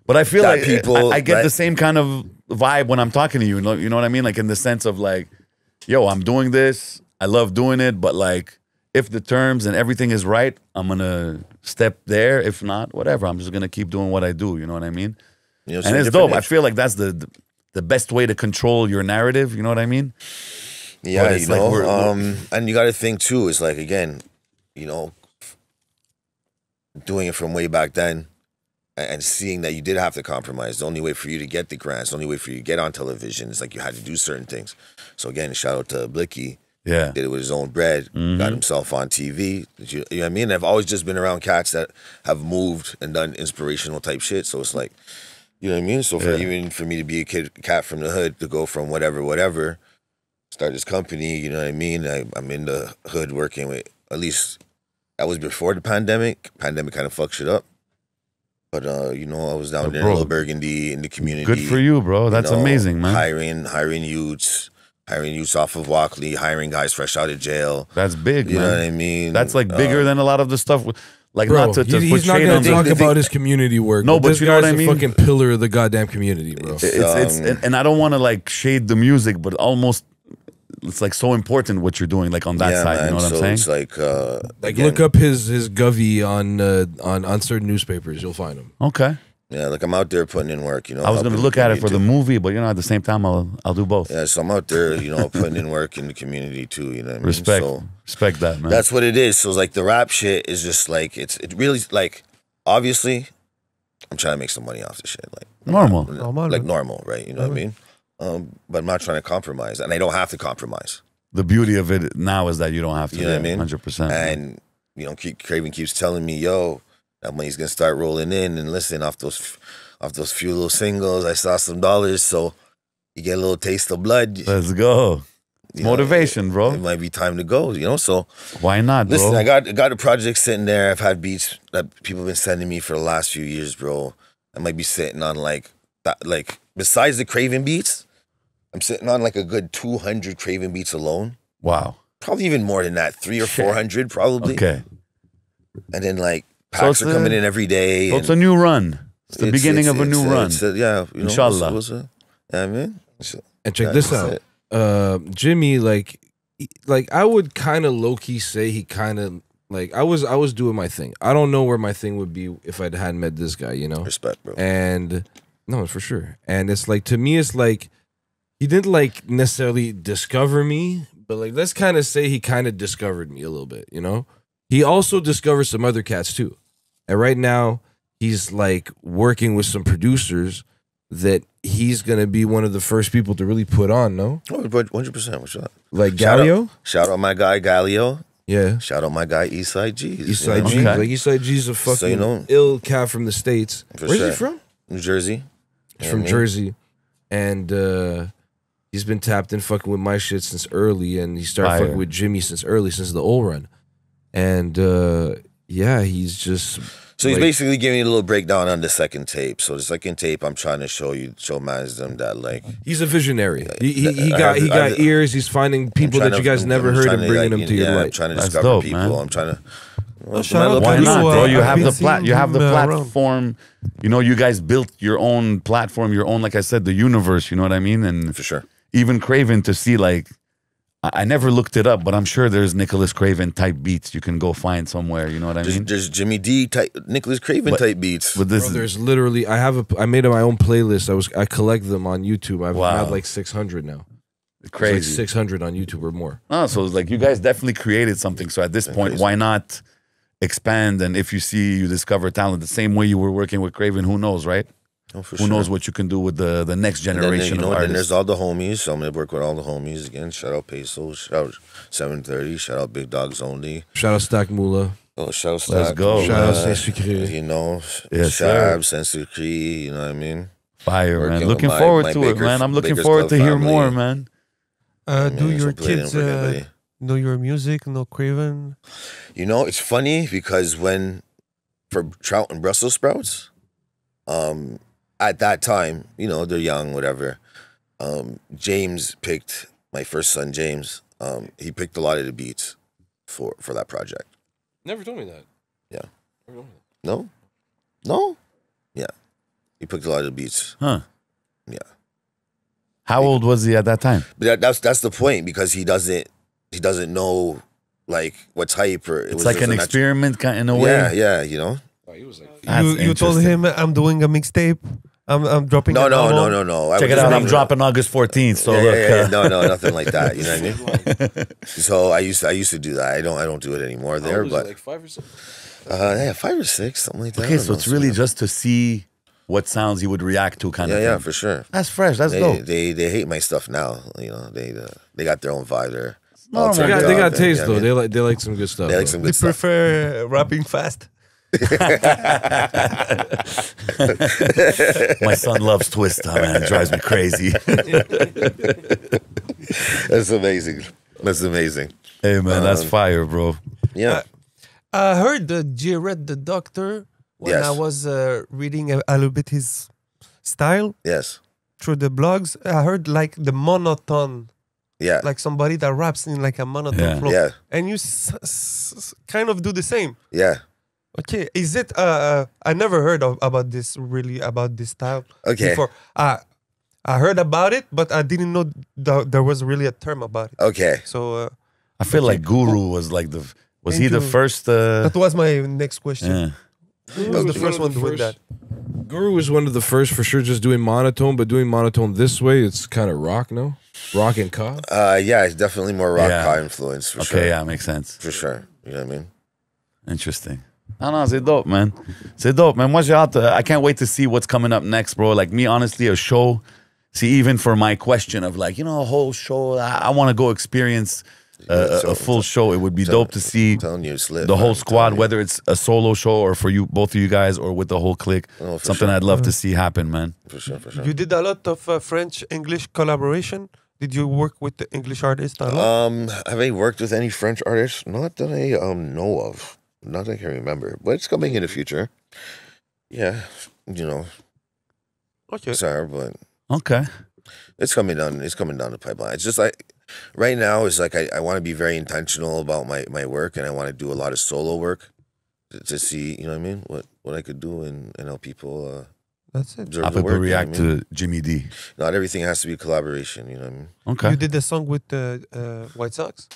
But I feel like I get the same kind of vibe when I'm talking to you. You know what I mean? Like in the sense of like, yo, I'm doing this. I love doing it. But like, if the terms and everything is right, I'm going to step there. If not, whatever. I'm just going to keep doing what I do. You know what I mean? And it's dope. I feel like that's the best way to control your narrative. You know what I mean? Yeah, and you got to think too, is like, again, doing it from way back then. and seeing that you did have to compromise. The only way for you to get the grants, the only way for you to get on television is like you had to do certain things. So again, shout out to Blicky. Yeah. Did it with his own bread, got himself on TV. You know what I mean? I've always just been around cats that have moved and done inspirational type shit. So it's like, you know what I mean? So for even for me to be a cat from the hood, to go from whatever, start this company, you know what I mean? I'm in the hood working with, at least that was before the pandemic. Pandemic kind of fucked shit up. But, you know, I was down there in Little Burgundy in the community. Good for you, bro. That's amazing, man. Hiring youths off of Walkley, hiring guys fresh out of jail. That's big, man. You know what I mean? That's like bigger than a lot of the stuff. Like, bro, not to he's not going to talk about his community work. No, but this you know what I guy's mean? a fucking pillar of the goddamn community, bro. And I don't want to like shade the music, but almost it's like so important what you're doing, like on that side. Man. You know what I'm saying? It's like, again, look up his govy on certain newspapers. You'll find him. Okay. Yeah, like I'm out there putting in work, you know. I was going to look at it for the movie, but you know, at the same time, I'll do both. Yeah, so I'm out there, you know, putting in work in the community too, you know what I mean? Respect. So Respect that, man. that's what it is. So it's like the rap shit is just like, it really, like, obviously, I'm trying to make some money off this shit. Like normal. Like normal, right? You know what I mean? But I'm not trying to compromise, and I don't have to compromise. The beauty of it now is that you don't have to. You know what I mean? 100%. And, you know, Craven keeps telling me, yo, that money's going to start rolling in, and listen, off those few little singles, I saw some dollars, so you get a little taste of blood. Let's go. Motivation, bro. It might be time to go, you know? So why not, bro? listen, I got a project sitting there. I've had beats that people have been sending me for the last few years, bro. I might be sitting on like besides the Craven beats, I'm sitting on like a good 200 Craven beats alone. Wow. Probably even more than that, 300 or 400 probably. Okay. And then like packs are coming in every day. So it's a new run. It's the beginning of a new run. Yeah, you know, Inshallah. Yeah, I mean. And check this out. Jimmie, like I would kind of low key say he kind of like I was doing my thing. I don't know where my thing would be if I hadn't met this guy, you know. Respect, bro. And no, for sure. And it's like, to me, it's like he didn't like necessarily discover me, but like let's kind of say he kind of discovered me a little bit, you know. He also discovered some other cats too, and right now he's like working with some producers that he's gonna be one of the first people to really put on. No, 100%. What's up? Like Galio. Shout out my guy Galio. Yeah. Shout out my guy Eastside G's. Eastside G's. Like Eastside G's a fucking you know, ill cat from the States. Where's he from? New Jersey. He's from Jersey, and he's been tapped in fucking with my shit since early, and he started fucking with Jimmy since the old run. And yeah, he's just so he's basically giving you a little breakdown on the second tape. So the second tape, I'm trying to show Mazdem that like he's a visionary. He got ears. He's finding people that you guys never heard and bringing them to your light. I'm trying to That's discover dope, people. man. I'm trying to. Why not, bro? You have the around. platform. You know, you guys built your own platform, your own, like I said, the universe. You know what I mean? And for sure, even Craven to see like. I never looked it up, but I'm sure there's Nicholas Craven type beats you can go find somewhere. You know what I mean? There's Jimmie D type, Nicholas Craven type beats. But this Bro, there's literally I made my own playlist. I collect them on YouTube. I've had like 600 now. Crazy, like 600 on YouTube or more. Oh, so it's like you guys definitely created something. So at this point, why not expand? And if you discover talent the same way you were working with Craven, who knows, right? Oh, for Who knows what you can do with the next generation of artists. Then there's all the homies. So I'm going to work with all the homies again. Shout out Peso. Shout out 730. Shout out Big Dogs Only. Shout out Stack Moolah. Oh, shout out Stack. Let's go. Shout out Saint-Sucré. You know, Yes, Shab, Saint-Sucré, you know what I mean? Fire, man. Working Looking with forward my to it, man. I'm looking Baker's forward Club to hear family. more, man. Do your so play them kids for everybody. know your music? Know Craven? You know, it's funny because for Trout and Brussels sprouts, at that time, you know, they're young, whatever. James picked, my first son, James, he picked a lot of the beats for that project. Never told me that. Yeah. No? No? Yeah. He picked a lot of the beats. Huh. Yeah. How old was he at that time? But that's the point, because he doesn't know like what type, or It's like an experiment kind in a way. Yeah, you know. Oh, he was like, You told him I'm doing a mixtape. I'm dropping. No. Check it out. I'm dropping August 14th. So look, no, nothing like that. You know what I mean? So I used to do that. I don't do it anymore there, but like 5 or 6. Yeah, 5 or 6, something like that. Okay, so it's really just to see what sounds you would react to, kind of thing. Yeah, for sure. That's fresh. That's dope. They hate my stuff now. You know, they got their own vibe there. normal. They got taste though. They like some good stuff. They like some good stuff. prefer rapping fast. My son loves Twista, man. It drives me crazy. That's amazing. That's amazing. Hey, man, that's fire, bro. Yeah. I heard Jared the Doctor when Yes. I was reading a little bit his style Yes. through the blogs. I heard like the monotone, Yeah. like somebody that raps in like a monotone Yeah. flow. Yeah. And you kind of do the same. Yeah. Okay, is it? I never heard about this style Okay. before. I heard about it, but I didn't know there was really a term about it. Okay. So I feel like Guru was like the. Was he the Thank you. first? that was my next question. Yeah. Who was the first one doing that? Guru was one of the first for sure, just doing monotone, but doing monotone this way, it's kind of rock, no? Rock and ka. Yeah, it's definitely more rock Yeah. car influence for Okay, sure. yeah, makes sense. For sure. You know what I mean? Interesting. I know, c'est dope, man. C'est dope, man. Moi, j'ai hâte. I can't wait to see what's coming up next, bro. Like me, honestly, a show. See, even for my question of like, a whole show, I want to go experience a full show. It would be dope to see I'm telling you, it's lit, the man. whole I'm squad, telling you. whether it's a solo show or for you, both of you guys, or with the whole clique. Oh, for Something sure. I'd love to see happen, man. For sure, for sure. You did a lot of French-English collaboration. Did you work with the English artists a lot? Have I worked with any French artists? Not that I know of. Not that I can remember. But it's coming in the future. Yeah. Okay. Sorry, but Okay. it's coming down. It's coming down the pipeline. It's just like right now. It's like I want to be very intentional about my work, and I want to do a lot of solo work to see. You know what I mean? What I could do and help people That's it. observe How the people work. react you know what I mean? to Jimmie D. Not everything has to be collaboration. You know what I mean? Okay. You did the song with the White Sox.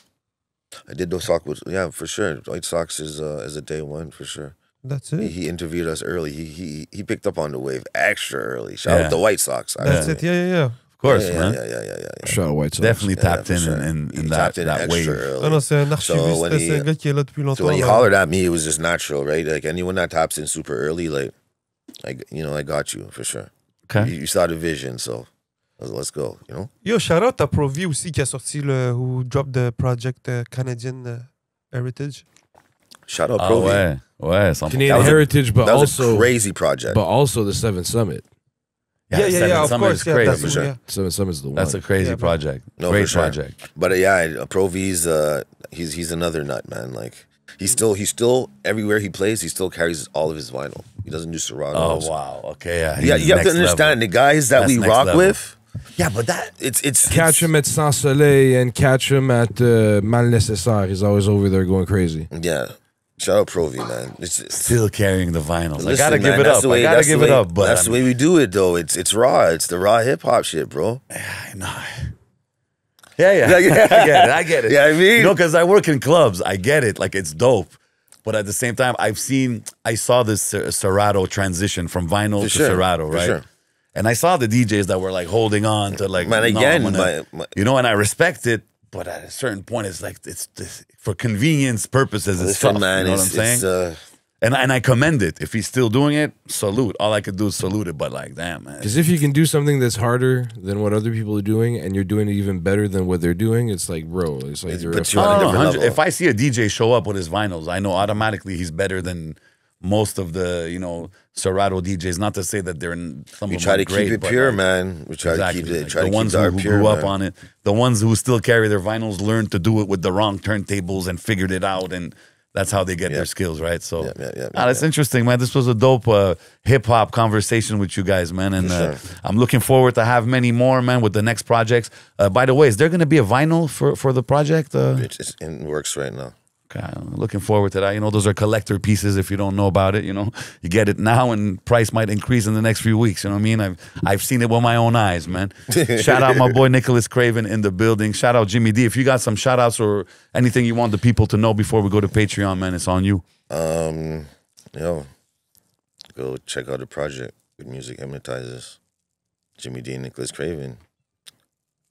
I did those talk with for sure. White Sox is a day one for sure. That's He, it. he interviewed us early. He picked up on the wave extra early. Shout Yeah. out the White Sox. That's it. Yeah. Of course, yeah, man. Yeah. Shout out White Sox. Definitely tapped for in sure. in He that tapped in that extra wave. early. Ah non, c'est un archiviste, when c'est un gars qui est là depuis longtemps. So when he là. hollered at me, it was just natural, right? Like anyone that taps in super early, like I got you for sure. Okay. You saw the vision, so let's go. You know. Yo, shout out à Provi aussi qui a sorti who dropped the project Canadian Heritage. Shout out Ah Provi. ouais, ouais. Something. Canadian was a- Heritage, but That was also a crazy project. the Seventh Summit. Seven Of Summit course, is yeah, crazy. that's For sure. yeah. Seventh Summit's the one. That's a crazy Yeah, but- project. No, Great for sure. project. But yeah, Provi's he's another nut, man. Like he's still everywhere he plays, he still carries all of his vinyl. He doesn't do Oh Seratos. wow. Okay. Yeah. Yeah, he's you have to next understand level. the guys that That's we next rock level. with. Yeah, but that It's Catch him at Sans Soleil and catch him at Mal Nécessaire. He's always over there going crazy. Yeah. Shout out Provi, man. It's still carrying the vinyls. I listen, gotta man, give it that's up. the way- I gotta that's the give it way- up. But that's the way we do it, though. It's raw. It's the raw hip hop shit, bro. I know. Yeah. I get it. Yeah, I mean, because I work in clubs. I get it. Like it's dope. But at the same time, I saw this Serato transition from vinyl For to sure, Serato, for right? sure. And I saw the DJs that were like holding on to like, Man, no, again, I'm gonna- my- and I respect it. But at a certain point, it's like it's for convenience purposes. It's listen, tough. man. You know what I'm saying? And I commend it. If he's still doing it, salute. All I could do is salute it. But like, damn, man. Because if you can do something that's harder than what other people are doing, and you're doing it even better than what they're doing, it's like, bro, it's like you're but a you on a Oh, different 100 level. if I see a DJ show up with his vinyls, I know automatically he's better than most of the Serato DJs. Not to say that they're some We of them try are to great, keep it but, pure, like, man. We try exactly. to keep it. Like, Try the to ones keep who our pure, grew up man. on it, the ones who still carry their vinyls, learned to do it with the wrong turntables and figured it out, and that's how they get their skills, right? So, that's interesting, man. This was a dope hip hop conversation with you guys, man, and sure. I'm looking forward to have many more, man, with the next projects. By the way, is there going to be a vinyl for the project? It's in works right now. Okay, I'm looking forward to that. Those are collector pieces. If you don't know about it, you get it now, and price might increase in the next few weeks. You know what I mean? I've seen it with my own eyes, man. Shout out my boy Nicholas Craven in the building. Shout out Jimmie D. If you got some shout outs or anything you want the people to know before we go to Patreon, man, it's on you. Go check out the project. Good music, Hypnotizes. Jimmie D Nicholas Craven.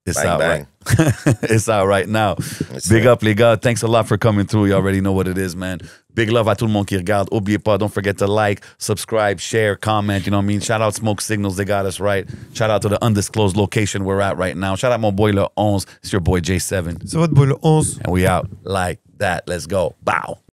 It's Bang, out bang. right. It's out right now. That's Big it. up les gars. Thanks a lot for coming through. You already know what it is, man. Big love à tout le monde qui regarde. Oubliez pas, don't forget to like, subscribe, share, comment. You know what I mean? Shout out Smoke Signals. They got us right. Shout out to the undisclosed location we're at right now. Shout out my boy Le 11. It's your boy J7. C'est votre boy le 11. And we out like that. Let's go. Bow.